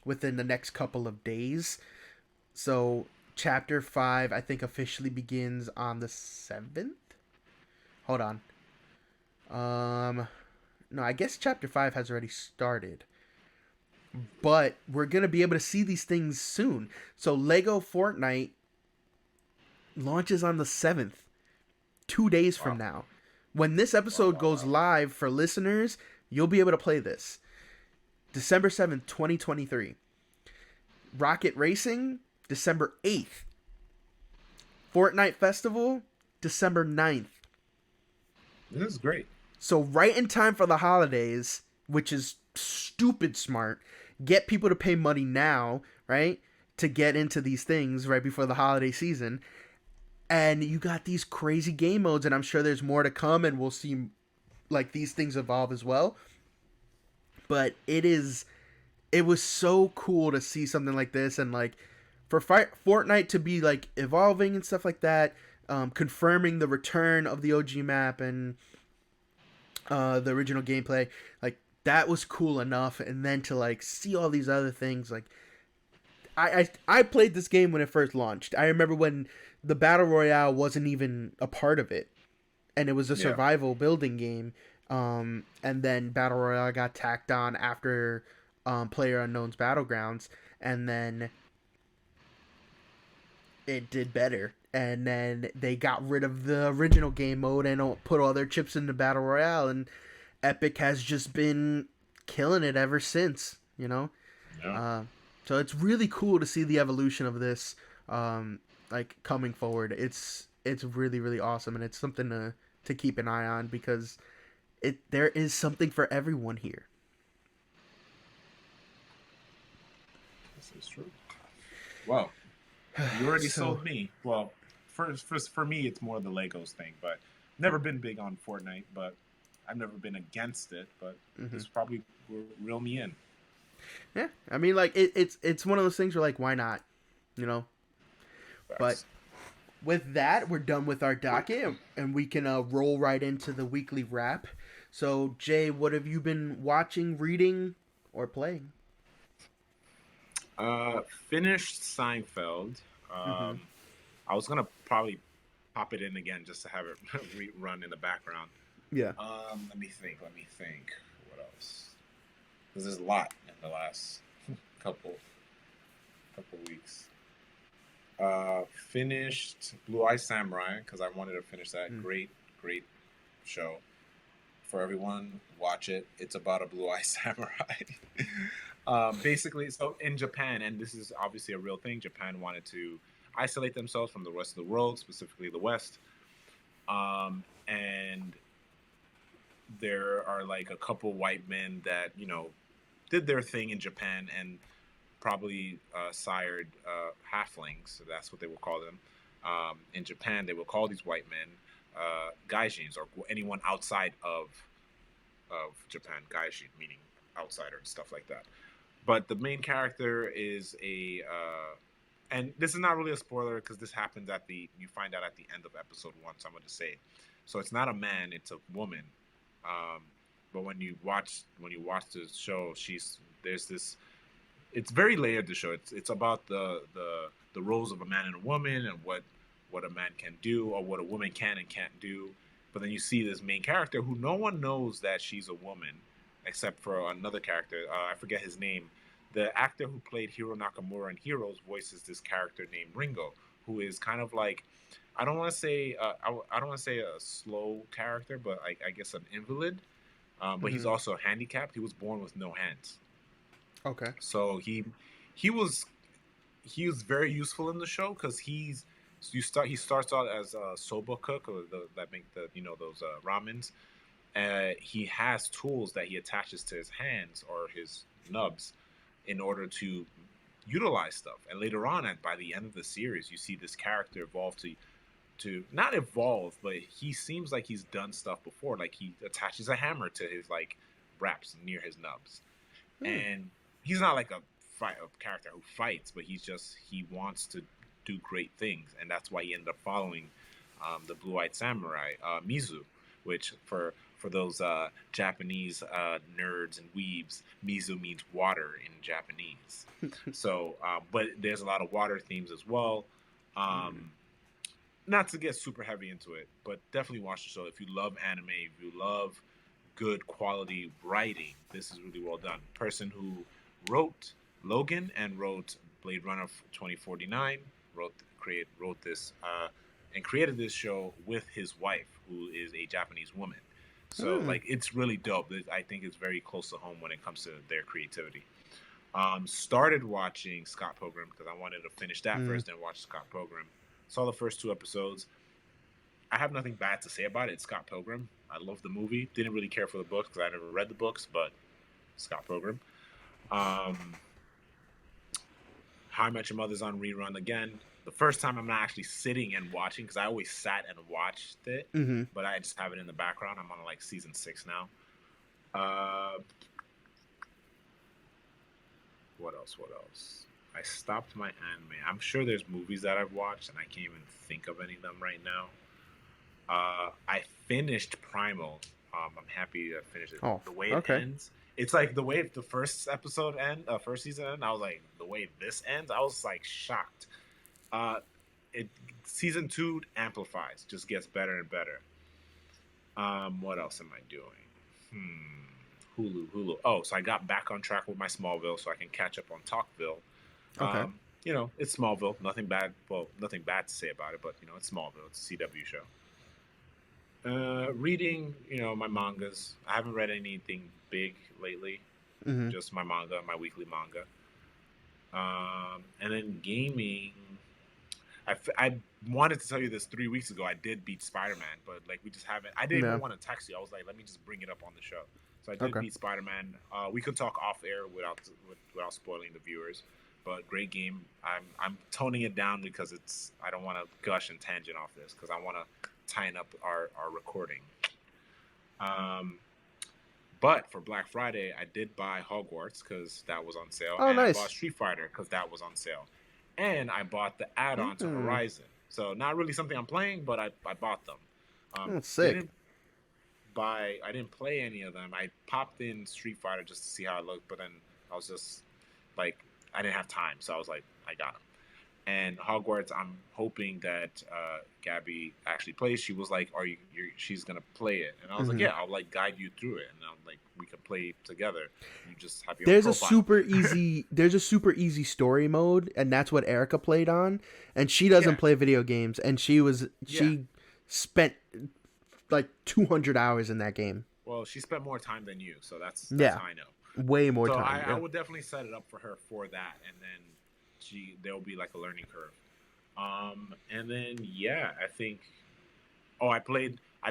within the next couple of days. So Chapter 5, I think, officially begins on the 7th. Hold on. No, I guess Chapter 5 has already started. But we're going to be able to see these things soon. So Lego Fortnite launches on the 7th, 2 days from now. When this episode goes live for listeners, you'll be able to play this. December 7th, 2023. Rocket Racing, December 8th. Fortnite Festival, December 9th. This is great. So right in time for the holidays, which is stupid smart. Get people to pay money now, right? To get into these things right before the holiday season. And you got these crazy game modes, and I'm sure there's more to come, and we'll see like these things evolve as well. But it was so cool to see something like this, and like for Fortnite to be like evolving and stuff like that, confirming the return of the OG map and the original gameplay, like that was cool enough. And then to like see all these other things, like I played this game when it first launched. I remember when the Battle Royale wasn't even a part of it, and it was a survival building game. And then Battle Royale got tacked on after PlayerUnknown's Battlegrounds, and then it did better. And then they got rid of the original game mode and put all their chips into Battle Royale, and Epic has just been killing it ever since, Yeah. So it's really cool to see the evolution of this, like coming forward. It's really, really awesome, and it's something to keep an eye on, because there is something for everyone here. This is true. Well, you already So- sold me. Well, for me, it's more the Legos thing, but never been big on Fortnite, but I've never been against it, but this probably will reel me in. Yeah, I mean, like it's one of those things where like, why not, you know? But with that, we're done with our docket, and we can roll right into the weekly wrap. So, Jay, what have you been watching, reading, or playing? Finished Seinfeld. I was gonna probably pop it in again just to have it run in the background. Yeah. Let me think. What else? Because there's a lot in the last couple weeks. Finished Blue Eye Samurai because I wanted to finish that. Great show. For everyone, watch it. It's about a blue eye samurai. Basically, so in Japan, and this is obviously a real thing, Japan wanted to isolate themselves from the rest of the world, specifically the West. And there are like a couple white men that, you know, did their thing in Japan and probably sired halflings. So that's what they would call them. In Japan, they would call these white men gaijins, or anyone outside of Japan. Gaijin meaning outsider and stuff like that. But the main character is and this is not really a spoiler because this happens you find out at the end of episode 1. So I'm going to say, so it's not a man, it's a woman. But when you watch the show, there's this. It's very layered. The show. It's about the roles of a man and a woman, and what a man can do or what a woman can and can't do. But then you see this main character who no one knows that she's a woman, except for another character. I forget his name. The actor who played Hiro Nakamura in Heroes voices this character named Ringo, who is kind of like, I don't want to say a slow character, but I guess an invalid. But he's also handicapped. He was born with no hands. Okay. So he was very useful in the show because he starts out as a soba cook, or that make those ramens. He has tools that he attaches to his hands or his nubs in order to utilize stuff. And later on, by the end of the series, you see this character evolve to not evolve, but he seems like he's done stuff before. Like he attaches a hammer to his like wraps near his nubs, and he's not like a character who fights, but he wants to do great things, and that's why he ended up following the Blue-Eyed Samurai, Mizu, which for those Japanese nerds and weebs, Mizu means water in Japanese. So, but there's a lot of water themes as well. Not to get super heavy into it, but definitely watch the show. If you love anime, if you love good quality writing, this is really well done. Person who wrote Logan and wrote Blade Runner 2049 wrote this and created this show with his wife, who is a Japanese woman. So like it's really dope. I think it's very close to home when it comes to their creativity. Started watching Scott Pilgrim because I wanted to finish that first, then watch Scott Pilgrim. Saw the first 2 episodes. I have nothing bad to say about it. It's Scott Pilgrim. I love the movie. Didn't really care for the books because I never read the books, but Scott Pilgrim. How I Met Your Mother's on rerun again. The first time I'm not actually sitting and watching because I always sat and watched it, but I just have it in the background. I'm on like season 6 now. What else? I stopped my anime. I'm sure there's movies that I've watched and I can't even think of any of them right now. I finished Primal. I'm happy to finish it. The way it ends, it's like the way the first season ended. I was like, the way this ends, I was like shocked. Season 2 amplifies, just gets better and better. What else am I doing? Hulu. Oh, so I got back on track with my Smallville, so I can catch up on Talkville. Okay. It's Smallville. Nothing bad. Well, nothing bad to say about it, but it's Smallville. It's a CW show. Reading, my mangas. I haven't read anything big lately. Just my manga, my weekly manga. And then gaming. I wanted to tell you this 3 weeks ago. I did beat Spider-Man, but like we just haven't. I didn't Yeah. even want to text you. I was like, let me just bring it up on the show. So I did Okay. beat Spider-Man. We could talk off air without spoiling the viewers. But great game. I'm toning it down because I don't want to gush and tangent off this because I want to tighten up our recording. But for Black Friday, I did buy Hogwarts because that was on sale, Oh, and I nice. bought Street Fighter because that was on sale, and I bought the add-on to Mm. Horizon. So not really something I'm playing, but I bought them. That's sick. I didn't play any of them. I popped in Street Fighter just to see how it looked, but then I was just like, I didn't have time, so I was like, I got them. And Hogwarts, I'm hoping that Gabby actually plays. She was like, she's gonna play it, and I was like, yeah, I'll like guide you through it, and I'm like, we can play together. You just have your own There's profile. a super easy story mode, and that's what Erica played on. And she doesn't play video games, and she spent like 200 hours in that game. Well, she spent more time than you, so that's how I know. Way more so time. I would definitely set it up for her for that, and then there'll be like a learning curve. And then I think. Oh, I've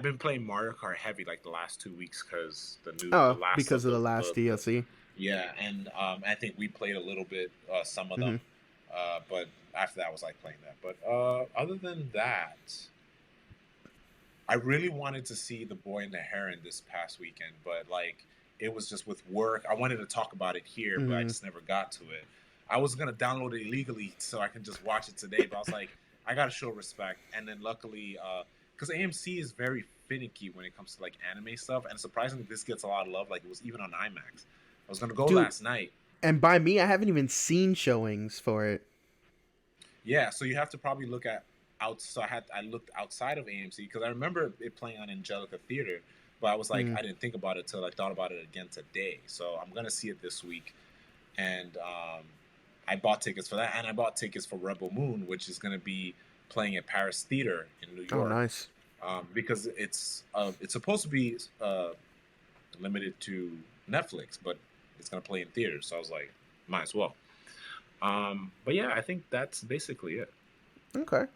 been playing Mario Kart Heavy like the last 2 weeks because because of the last DLC. Yeah, and I think we played a little bit some of them, but after that I was like playing that. But other than that, I really wanted to see The Boy and the Heron this past weekend, but like it was just with work. I wanted to talk about it here, but I just never got to it. I was gonna download it illegally so I can just watch it today, but I was like, I gotta show respect. And then luckily, because AMC is very finicky when it comes to like anime stuff, and surprisingly, this gets a lot of love. Like it was even on IMAX. I was gonna go last night, and by me, I haven't even seen showings for it. Yeah, so you have to probably look at So I looked outside of AMC because I remember it playing on Angelica Theater, but I was like, I didn't think about it till I thought about it again today. So I'm gonna see it this week, and I bought tickets for that, and I bought tickets for Rebel Moon, which is going to be playing at Paris Theater in New York. Oh, nice. Because it's supposed to be limited to Netflix, but it's going to play in theaters. So I was like, might as well. But yeah, I think that's basically it. Okay.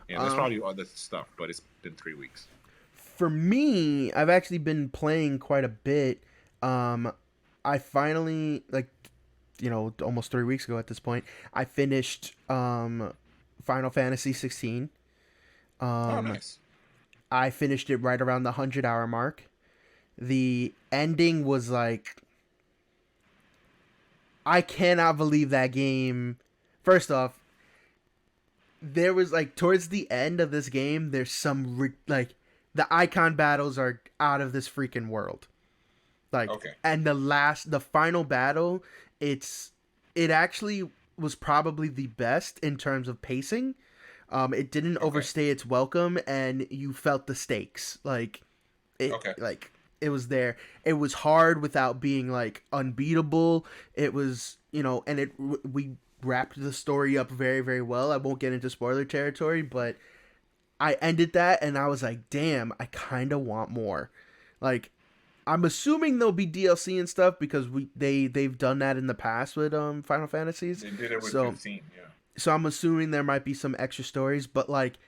Yeah, there's probably other stuff, but it's been 3 weeks. For me, I've actually been playing quite a bit. I finally, almost 3 weeks ago at this point, I finished Final Fantasy 16. Nice. I finished it right around the 100-hour mark. The ending was like, I cannot believe that game. First off, there was like towards the end of this game, there's some the icon battles are out of this freaking world. Like, okay. And the final battle, it actually was probably the best in terms of pacing. It didn't overstay its welcome, and you felt the stakes. It was there. It was hard without being like unbeatable. It was, and we wrapped the story up very, very well. I won't get into spoiler territory, but I ended that and I was like, damn, I kind of want more. Like, I'm assuming there'll be DLC and stuff because they've done that in the past with Final Fantasies. They did it with 15, yeah. So I'm assuming there might be some extra stories, but like,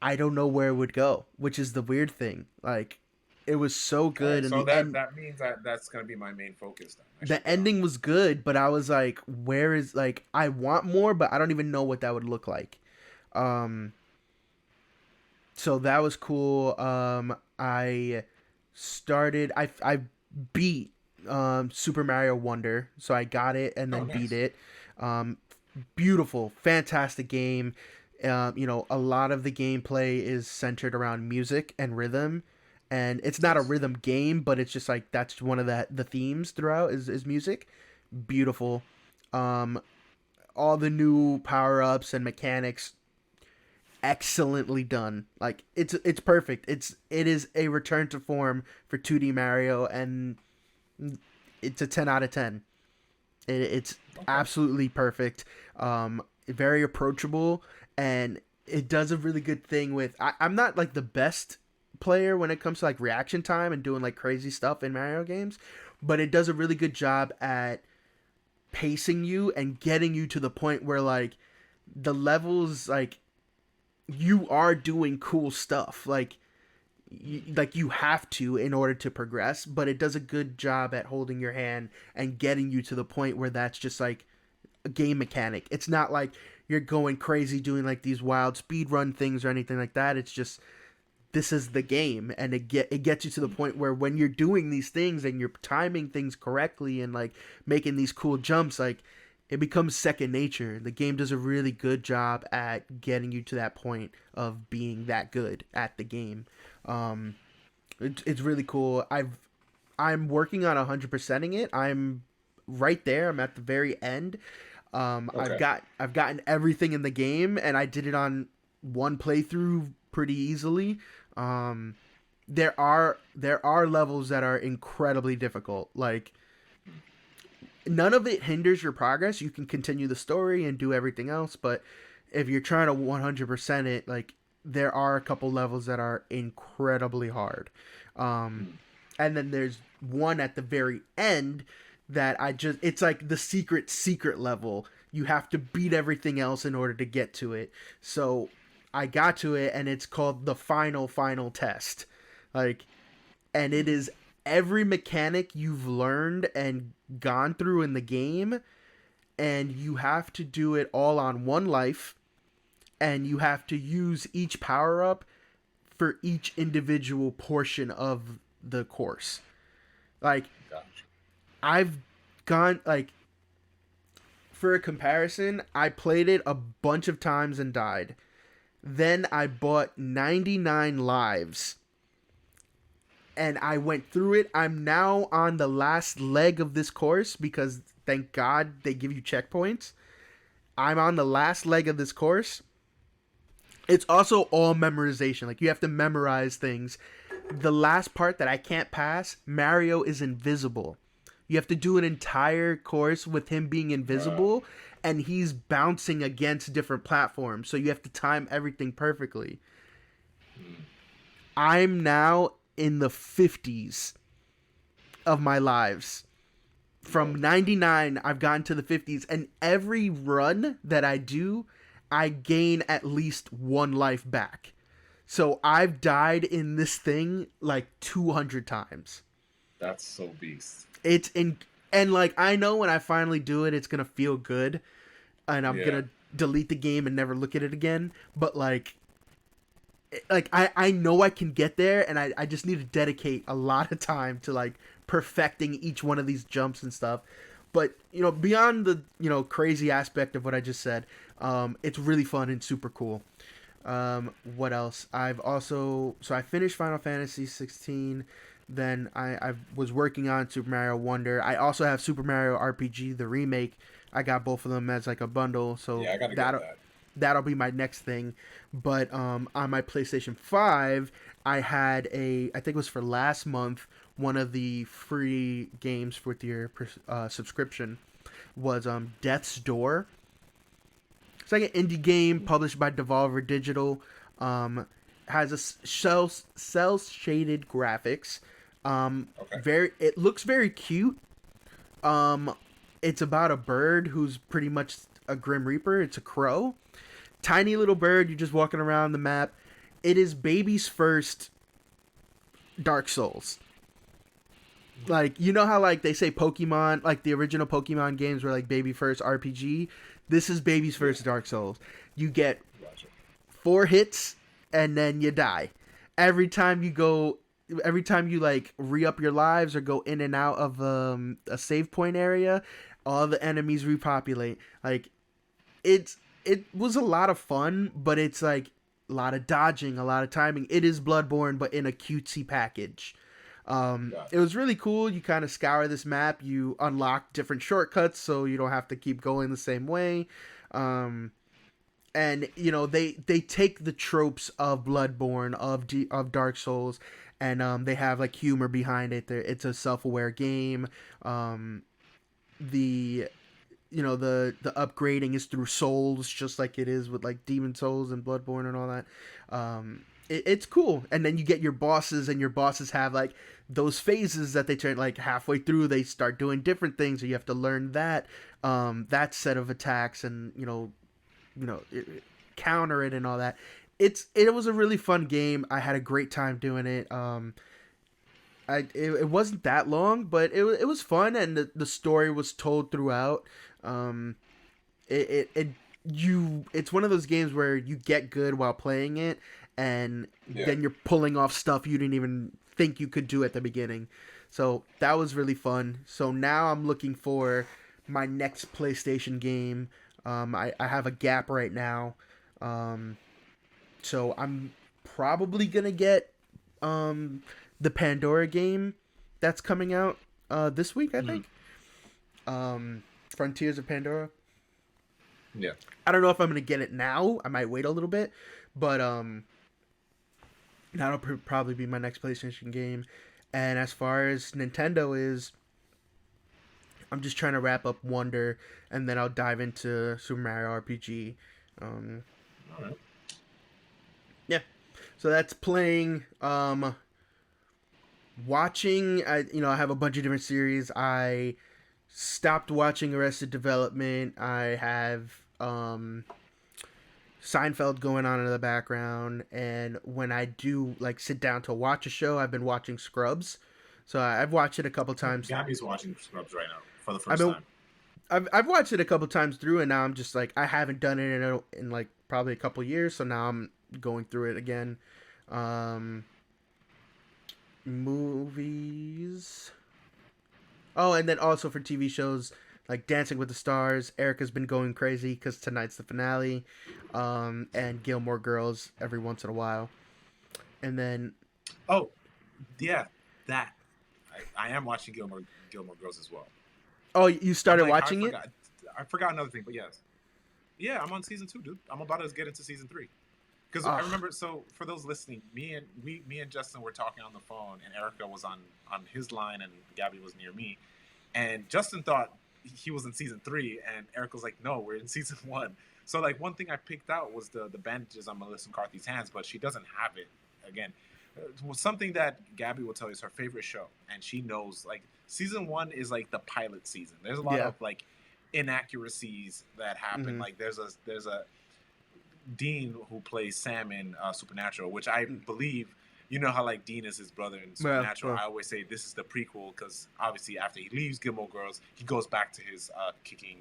I don't know where it would go, which is the weird thing. Like, it was so good. So that means that's gonna be my main focus then. The ending was good, but I was like, where is, like, I want more, but I don't even know what that would look like. So that was cool. I beat Super Mario Wonder, so I got it and then beat it. Beautiful, fantastic game. A lot of the gameplay is centered around music and rhythm, and it's not a rhythm game, but it's just like that's one of the themes throughout is music. Beautiful. All the new power-ups and mechanics, excellently done. Like, it's perfect. It is a return to form for 2D Mario, and it's a 10 out of 10. It's absolutely perfect. Very approachable, and it does a really good thing with I'm not like the best player when it comes to like reaction time and doing like crazy stuff in Mario games, but it does a really good job at pacing you and getting you to the point where like the levels, like, you are doing cool stuff, like you have to in order to progress, but it does a good job at holding your hand and getting you to the point where that's just like a game mechanic. It's not like you're going crazy doing like these wild speed run things or anything like that. It's just, this is the game, and it gets you to the point where when you're doing these things and you're timing things correctly and like making these cool jumps, like, it becomes second nature. The game does a really good job at getting you to that point of being that good at the game. It's really cool. I'm working on 100%ing it. I'm right there. I'm at the very end. Okay. I've gotten everything in the game, and I did it on one playthrough pretty easily. There are levels that are incredibly difficult. Like, none of it hinders your progress. You can continue the story and do everything else, but if you're trying to 100% it, like, there are a couple levels that are incredibly hard. And then there's one at the very end that it's like the secret level. You have to beat everything else in order to get to it. So I got to it, and it's called the final test. Like, and it is every mechanic you've learned and gone through in the game, and you have to do it all on one life, and you have to use each power up for each individual portion of the course. Like, Gotcha. I've gone, like, for a comparison, I played it a bunch of times and died. Then I bought 99 lives, and I went through it. I'm now on the last leg of this course because, thank God, they give you checkpoints. I'm on the last leg of this course. It's also all memorization. Like, you have to memorize things. The last part that I can't pass, Mario is invisible. You have to do an entire course with him being invisible, and he's bouncing against different platforms. So you have to time everything perfectly. I'm now in the 50s of my lives. From 99, I've gotten to the 50s, and every run that I do, I gain at least one life back. So I've died in this thing like 200 times. That's so beast. And like, I know when I finally do it, it's gonna feel good, and I'm gonna delete the game and never look at it again. But like I know I can get there, and I just need to dedicate a lot of time to like perfecting each one of these jumps and stuff. But, you know, beyond the, you know, crazy aspect of what I just said, it's really fun and super cool. What else? I finished Final Fantasy 16. Then I was working on Super Mario Wonder. I also have Super Mario RPG, the remake. I got both of them as like a bundle. So Yeah, I gotta get that. That'll be my next thing. But on my PlayStation 5, I had I think it was for last month, one of the free games with your subscription was Death's Door. It's like an indie game published by Devolver Digital. Has a cell shaded graphics. Okay. It looks very cute. It's about a bird who's pretty much a Grim Reaper. It's a crow. Tiny little bird, you're just walking around the map. It is baby's first Dark Souls. Like, you know how like they say Pokemon, like the original Pokemon games were like baby first RPG? This is baby's first Dark Souls. You get 4 hits and then you die. Every time you like re-up your lives or go in and out of a save point area, all the enemies repopulate. Like, it was a lot of fun, but it's like a lot of dodging, a lot of timing. It is Bloodborne, but in a cutesy package. It was really cool. You kind of scour this map. You unlock different shortcuts, so you don't have to keep going the same way. And you know, they take the tropes of Bloodborne, of Dark Souls, and they have like humor behind it. It's a self-aware game. The upgrading is through souls, just like it is with like Demon Souls and Bloodborne and all that. It's cool. And then you get your bosses, and your bosses have like those phases that they turn, like halfway through they start doing different things, so you have to learn that set of attacks, and you know, counter it and all that. It was a really fun game. I had a great time doing it. It wasn't that long, but it was fun, and the story was told throughout. It's one of those games where you get good while playing it, and then you're pulling off stuff you didn't even think you could do at the beginning. So that was really fun. So now I'm looking for my next PlayStation game. I have a gap right now. So I'm probably gonna get the Pandora game that's coming out this week, I think. Frontiers of Pandora. Yeah. I don't know if I'm gonna get it now. I might wait a little bit, but that'll probably be my next PlayStation game. And as far as Nintendo is, I'm just trying to wrap up Wonder, and then I'll dive into Super Mario RPG. All right. Yeah. So that's playing. Watching, I have a bunch of different series. I stopped watching Arrested Development. I have Seinfeld going on in the background, and when I do sit down to watch a show, I've been watching Scrubs. So I've watched it a couple times. Gabby's watching Scrubs right now for the first time. I've watched it a couple times through, and now I'm just I haven't done it in probably a couple years, so now I'm going through it again. Movies. Oh, and then also for TV shows like Dancing with the Stars, Erica's been going crazy because tonight's the finale, and Gilmore Girls every once in a while. And then... Oh, yeah, that. I am watching Gilmore Girls as well. Oh, you started watching it? I forgot another thing, but yes. Yeah, I'm on season 2, dude. I'm about to get into season 3. Because I remember, so for those listening, me and Justin were talking on the phone, and Erica was on his line, and Gabby was near me. And Justin thought he was in season 3, and Erica was like, no, we're in season 1. So, one thing I picked out was the bandages on Melissa McCarthy's hands, but she doesn't have it. Again, something that Gabby will tell you is her favorite show, and she knows, season 1 is, the pilot season. There's a lot of, inaccuracies that happen. Mm-hmm. There's a Dean who plays Sam in Supernatural, which I believe, how Dean is his brother in Supernatural. I always say this is the prequel because obviously after he leaves Gilmore Girls, he goes back to his kicking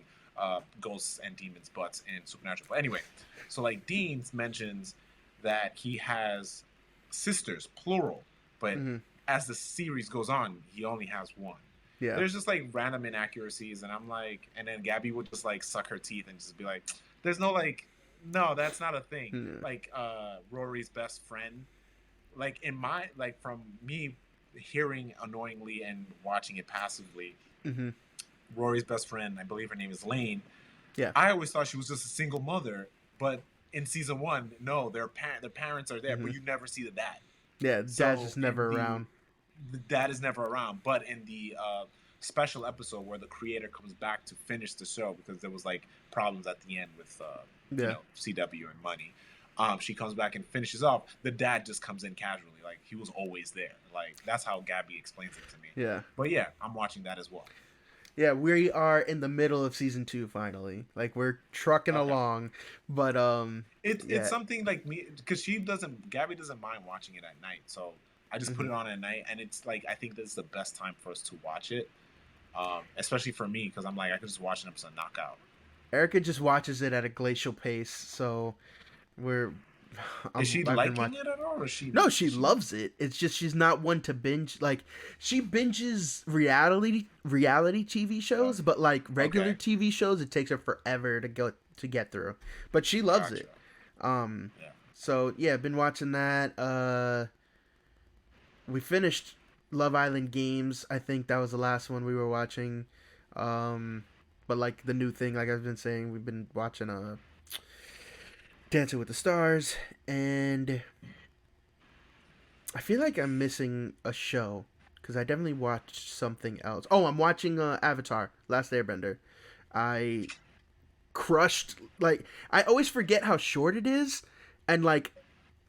ghosts and demons butts in Supernatural. But anyway, so Dean mentions that he has sisters, plural, but as the series goes on, he only has one. Yeah. There's just random inaccuracies, and I'm and then Gabby would just suck her teeth and just be like, there's no no, that's not a thing. Rory's best friend, in my from me hearing annoyingly and watching it passively, Rory's best friend, I believe her name is Lane. Yeah, I always thought she was just a single mother, but in season 1, no, their parents are there, but you never see the dad. Yeah, the dad's just never around. The dad is never around, but in the special episode where the creator comes back to finish the show because there was problems at the end with CW and money, she comes back and finishes off. The dad just comes in casually, he was always there. That's how Gabby explains it to me. Yeah, but yeah, I'm watching that as well. Yeah, we are in the middle of season 2 finally. We're trucking along, but it's something me because Gabby doesn't mind watching it at night, so I just put it on at night, and it's I think this is the best time for us to watch it, especially for me because I'm I could just watch an episode knockout. Erica just watches it at a glacial pace, so we're. Is she liking it at all? Or No, she loves it. It's just she's not one to binge. She binges reality TV shows, but regular TV shows, it takes her forever to get through. But she loves it. So yeah, been watching that. We finished Love Island Games. I think that was the last one we were watching. But the new thing, I've been saying, we've been watching Dancing with the Stars, and I feel like I'm missing a show because I definitely watched something else. Oh, I'm watching Avatar: Last Airbender. I crushed. I always forget how short it is, and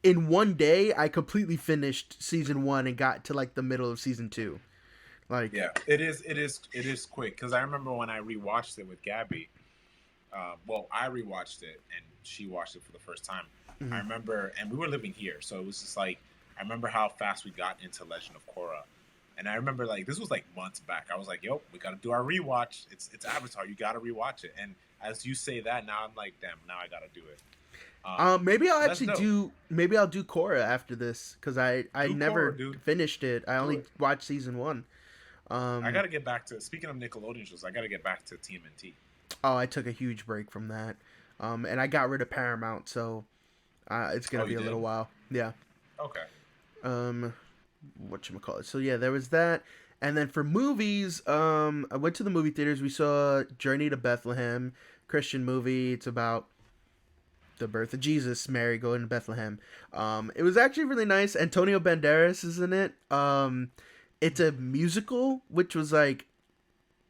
in one day I completely finished season 1 and got to the middle of season 2. Yeah, it is quick because I remember when I rewatched it with Gabby, Well, I rewatched it and she watched it for the first time. I Mhm. remember, and we were living here, so it was just like I remember how fast we got into Legend of Korra, and I remember like this was like months back. I was like, "Yo, we got to do our rewatch. It's Avatar. You got to rewatch it." And as you say that, now I'm like, "Damn, now I got to do it." Maybe I'll So that's actually dope. maybe I'll do Korra after this because I Do Korra, never dude. finished it. I Do only it. watched season 1. I got to get back to. Speaking of Nickelodeon shows, I got to get back to TMNT. Oh, I took a huge break from that. And I got rid of Paramount, so it's gonna Oh, be you a did? little while. Yeah. Okay. Um, whatchamacallit. So yeah, there was that. And then for movies, I went to the movie theaters. We saw Journey to Bethlehem, Christian movie. It's about the birth of Jesus, Mary going to Bethlehem. It was actually really nice. Antonio Banderas is in it. It's a musical, which was like,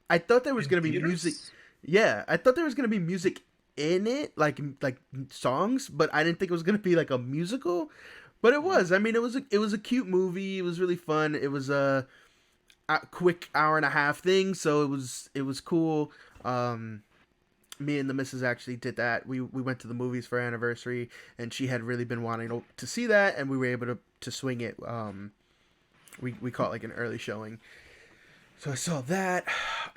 I thought there was In gonna be music. theaters? Yeah, I thought there was gonna be music in it, like songs, but I didn't think it was gonna be like a musical. But it was. I mean, it was a cute movie. It was really fun. It was a quick hour and a half thing, so it was cool. Me and the missus actually did that. We went to the movies for our anniversary, and she had really been wanting to see that, and we were able to swing it. We caught like an early showing, so I saw that.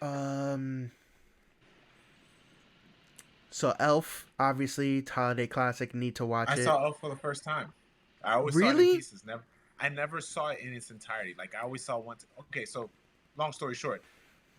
Um, so Elf, obviously, it's holiday classic. Need to watch I it. saw Elf for the first time. I always saw it in Really? pieces. I never saw it in its entirety. Like I always saw one. Okay, so long story short,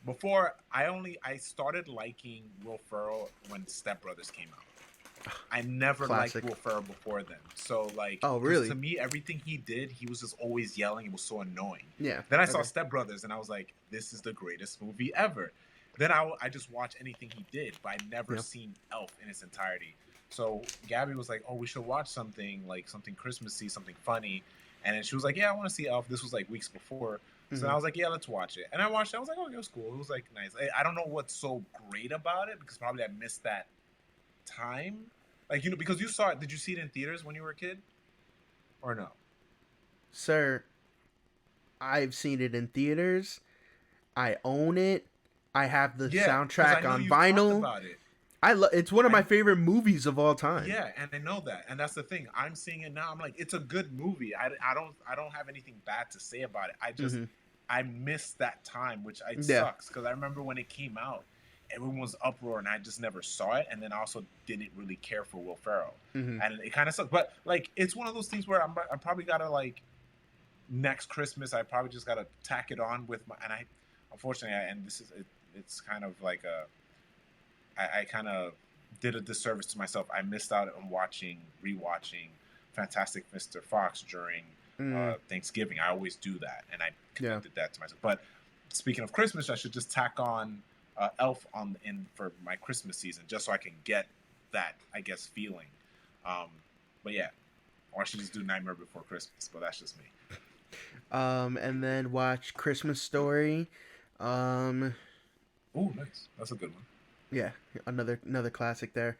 before I started liking Will Ferrell when Step Brothers came out. I never liked Classic. Will Ferrell before then. So like, Oh, because really? to me, everything he did, he was just always yelling. It was so annoying. Yeah. Then I saw Okay. Step Brothers, and I was like, this is the greatest movie ever. Then I just watched anything he did, but I'd never Yeah. seen Elf in its entirety. So Gabby was like, oh, we should watch something like something Christmassy, something funny. And then she was like, yeah, I want to see Elf. This was like weeks before. So I was like, yeah, let's watch it. And I watched it. I was like, oh, it was cool. It was like nice. I don't know what's so great about it because probably I missed that time. Like, you know, because you saw it. Did you see it in theaters when you were a kid? Or no? Sir, I've seen it in theaters. I own it. I have the Yeah, because I soundtrack know on you've talked vinyl. about it. It's one of my I favorite movies of all time. Yeah, and I know that, and that's the thing. I'm seeing it now. I'm like, it's a good movie. I don't have anything bad to say about it. Hmm. I missed that time, which it Yeah. sucks because I remember when it came out, everyone was uproar, and I just never saw it. And then I also didn't really care for Will Ferrell, Hmm. and it kind of sucks. But like, it's one of those things where I probably gotta like next Christmas. I probably just gotta tack it on with my. And I, unfortunately, and this is it, it's kind of like I kind of did a disservice to myself. I missed out on rewatching Fantastic Mr. Fox during Mm, Thanksgiving. I always do that, and I yeah. connected that to myself. But speaking of Christmas, I should just tack on Elf on in for my Christmas season, just so I can get that, I guess, feeling. Um, but yeah, or I should just do Nightmare Before Christmas. But that's just me. And then watch Christmas Story. Um, Oh, nice. That's a good one. yeah, another classic there.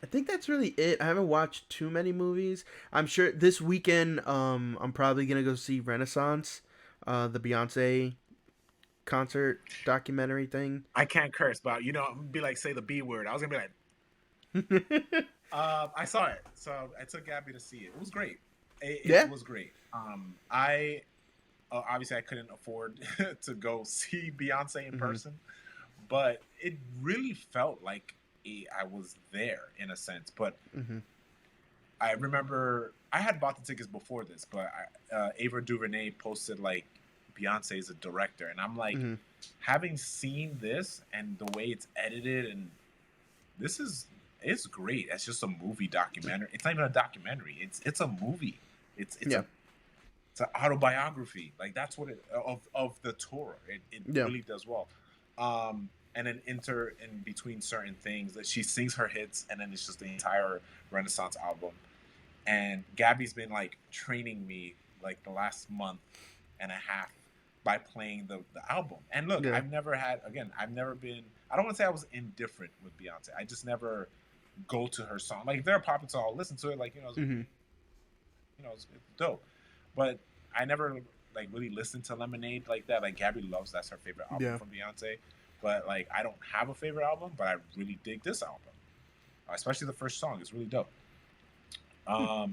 I think that's really it. I haven't watched too many movies. I'm sure this weekend, I'm probably gonna go see Renaissance, the Beyonce concert documentary thing. I can't curse, but you know, I'm gonna be like, say the B word. I was gonna be like, I saw it, so I took Gabby to see it. It was great. Yeah. It was great. I obviously I couldn't afford to go see Beyonce in Mhm. person, but it really felt like I was there in a sense. But Hmm. I remember I had bought the tickets before this, but Ava DuVernay posted like Beyonce is a director, and I'm like, Hmm. having seen this and the way it's edited, and this is it's great. It's just a movie documentary. It's not even a documentary. It's a movie. It's Yeah. it's an autobiography. Like that's what it of the tour. It Yeah. really does well. And then in between certain things that she sings her hits, and then it's just the entire Renaissance album. And Gabby's been like training me like the last month and a half by playing the album. And look, Yeah. I've never been. I don't want to say I was indifferent with Beyonce. I just never go to her song. Like if they're a popular song, I'll listen to it. Like Hmm. it's dope. But I never like really listened to Lemonade like that. Like Gabby loves that's her favorite album Yeah. from Beyonce. But like, I don't have a favorite album, but I really dig this album, especially the first song. It's really dope. But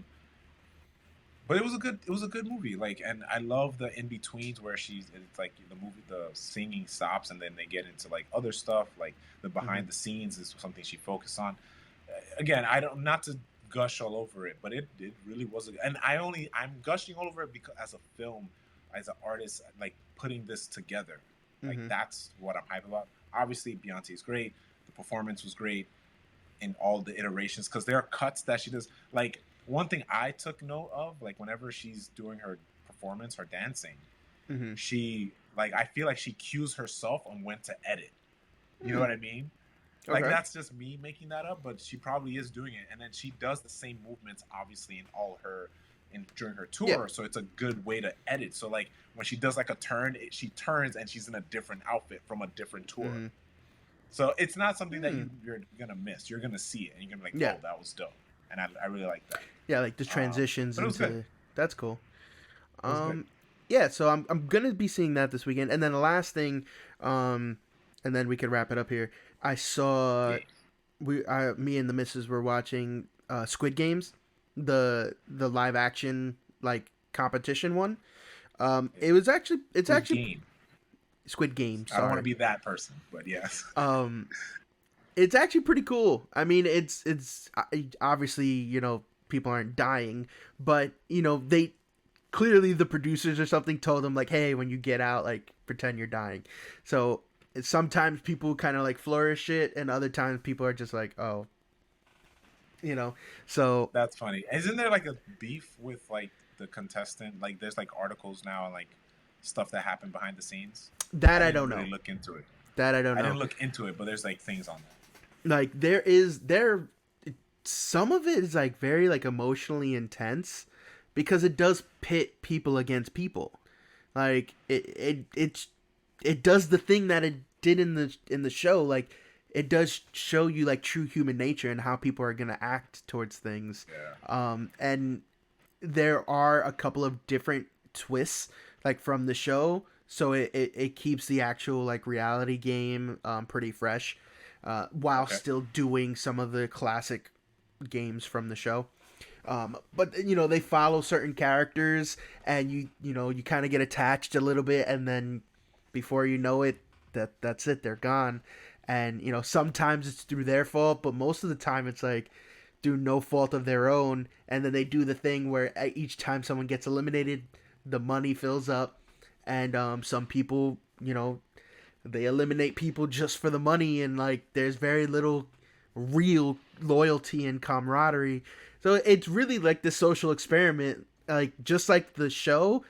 it was a good movie. Like, and I love the in betweens where it's like the singing stops and then they get into like other stuff. Like the behind the scenes is something she focused on. Again, I don't, not to gush all over it, but it really was. And I'm gushing all over it because as a film, as an artist, like putting this together, like that's what I'm hyped about. Obviously, Beyonce is great. The performance was great in all the iterations because there are cuts that she does. Like, one thing I took note of, like whenever she's doing her performance, her dancing, she, like, I feel like she cues herself on when to edit. You know what I mean? Like, that's just me making that up, but she probably is doing it. And then she does the same movements, obviously, in all her, during her tour. So it's a good way to edit. So like when she does like a turn, she turns and she's in a different outfit from a different tour. So it's not something that you're gonna miss. You're gonna see it and you're gonna be like, oh, that was dope. And I really like that. Yeah, like the transitions into that's cool. Good. Yeah, so I'm gonna be seeing that this weekend. And then the last thing, and then we can wrap it up here. I saw me and the missus were watching Squid Games, the live action like competition one. It's actually Squid Game. Sorry. I don't want to be that person, but yes. It's actually pretty cool. I mean, it's obviously, you know, people aren't dying, but you know, they clearly, the producers or something told them like, hey, when you get out, like pretend you're dying. So sometimes people kind of like flourish it, and other times people are just like, oh, you know. So that's funny. Isn't there like a beef with like the contestant? Like, there's like articles now and like stuff that happened behind the scenes. That I don't know. Look into it. That I don't know. I didn't look into it, but there's like things on that. Like some of it is like very like emotionally intense because it does pit people against people. Like it does the thing that it did in the show. Like, it does show you like true human nature and how people are gonna act towards things. Yeah. And there are a couple of different twists like from the show, so it keeps the actual like reality game pretty fresh, while still doing some of the classic games from the show. But you know, they follow certain characters, and you kind of get attached a little bit, and then before you know it, that's it, they're gone. And you know, sometimes it's through their fault, but most of the time it's like through no fault of their own. And then they do the thing where each time someone gets eliminated, the money fills up, and some people, you know, they eliminate people just for the money, and like there's very little real loyalty and camaraderie. So it's really like the social experiment, like just like the show.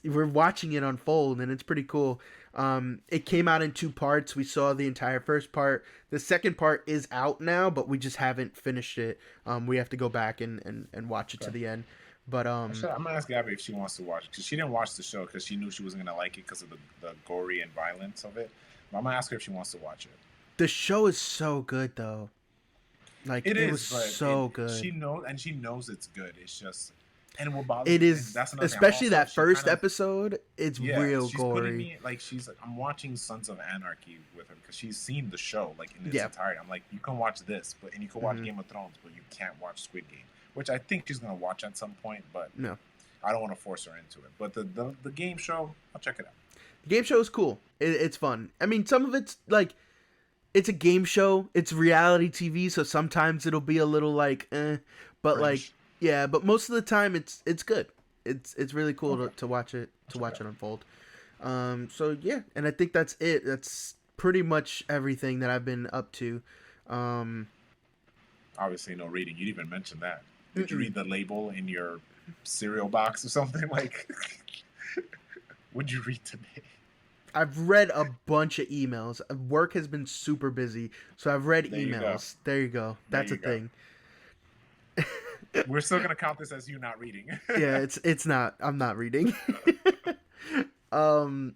We're watching it unfold, and it's pretty cool. It came out in 2 parts. We saw the entire first part. The second part is out now, but we just haven't finished it. We have to go back and watch it to the end. But I'm gonna ask Gabby if she wants to watch, because she didn't watch the show because she knew she wasn't gonna like it because of the gory and violence of it. But I'm gonna ask her if she wants to watch it. The show is so good, though. Like, it was so good. She knows it's good. It's just, and what bothers it me, is, that's another especially thing. Also, that first episode. It's real she's gory. Putting me, like, I'm watching Sons of Anarchy with her because she's seen the show like in its entirety. I'm like, you can watch this, and you can watch Game of Thrones, but you can't watch Squid Game, which I think she's gonna watch at some point. But no, I don't want to force her into it. But the game show, I'll check it out. The game show is cool. It's fun. I mean, some of it's like, it's a game show. It's reality TV, so sometimes it'll be a little like, but French. like, yeah. But most of the time, it's good. It's really cool to watch it unfold. So yeah, and I think that's it. That's pretty much everything that I've been up to. Obviously, no reading. You didn't even mention that. Did you read the label in your cereal box or something? Like, what'd you read today? I've read a bunch of emails. Work has been super busy, so I've read emails. There you go. That's a thing. We're still gonna count this as you not reading. Yeah, it's not. I'm not reading. But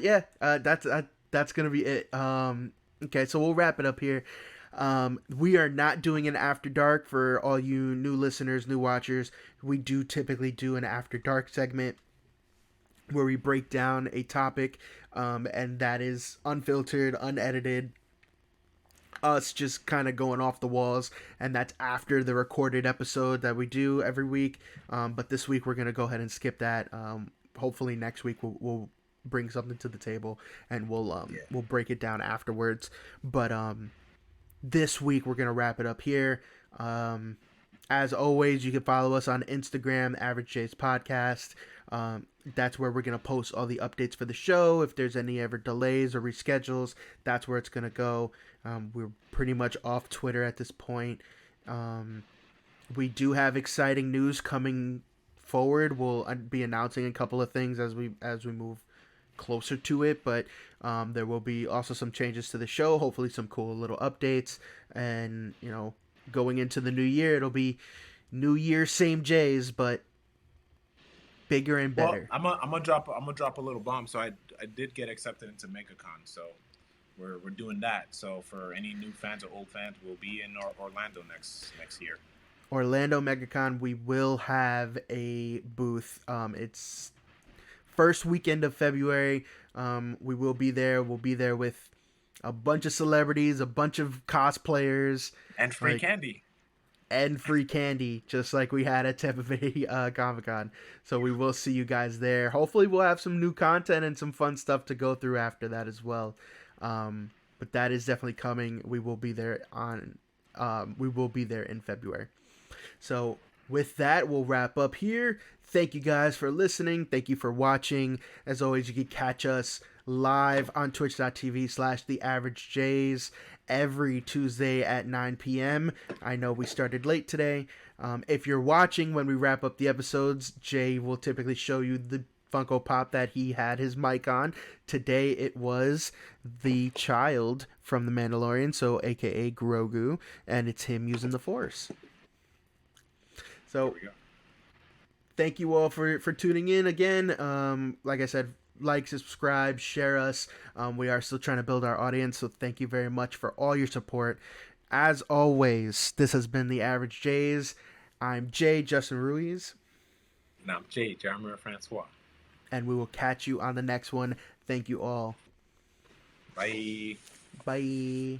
yeah, that's gonna be it. Okay, so we'll wrap it up here. We are not doing an After Dark for all you new listeners, new watchers. We do typically do an After Dark segment. where we break down a topic, and that is unfiltered, unedited, us just kind of going off the walls, and that's after the recorded episode that we do every week. But this week we're gonna go ahead and skip that. Hopefully next week we'll bring something to the table, and we'll break it down afterwards. But this week we're gonna wrap it up here. As always, you can follow us on Instagram, Average J's Podcast. That's where we're going to post all the updates for the show. If there's any ever delays or reschedules, that's where it's going to go. We're pretty much off Twitter at this point. We do have exciting news coming forward. We'll be announcing a couple of things as we move closer to it, but there will be also some changes to the show, hopefully some cool little updates, and going into the new year, it'll be new year, same J's, but bigger and better. Well, I'm gonna drop a little bomb. So I did get accepted into MegaCon, so we're doing that. So for any new fans or old fans, we'll be in Orlando next year. Orlando MegaCon, we will have a booth. It's first weekend of February. We will be there. We'll be there with a bunch of celebrities, a bunch of cosplayers, and free candy. And free candy, just like we had at Tampa Bay Comic-Con. So we will see you guys there. Hopefully we'll have some new content and some fun stuff to go through after that as well. But that is definitely coming. We will be there in February. So with that, we'll wrap up here. Thank you guys for listening. Thank you for watching. As always, you can catch us live on twitch.tv/theaveragejays every Tuesday at 9 p.m. I know we started late today. If you're watching when we wrap up the episodes, Jay will typically show you the Funko Pop that he had his mic on. Today it was the child from The Mandalorian, so aka Grogu, and it's him using the Force. So thank you all for tuning in again. Like I said, like, subscribe, share us. We are still trying to build our audience, so thank you very much for all your support. As always, this has been The Average Jays. I'm Jay Justin Ruiz. And I'm Jay Jeremy Francois. And we will catch you on the next one. Thank you all. Bye. Bye.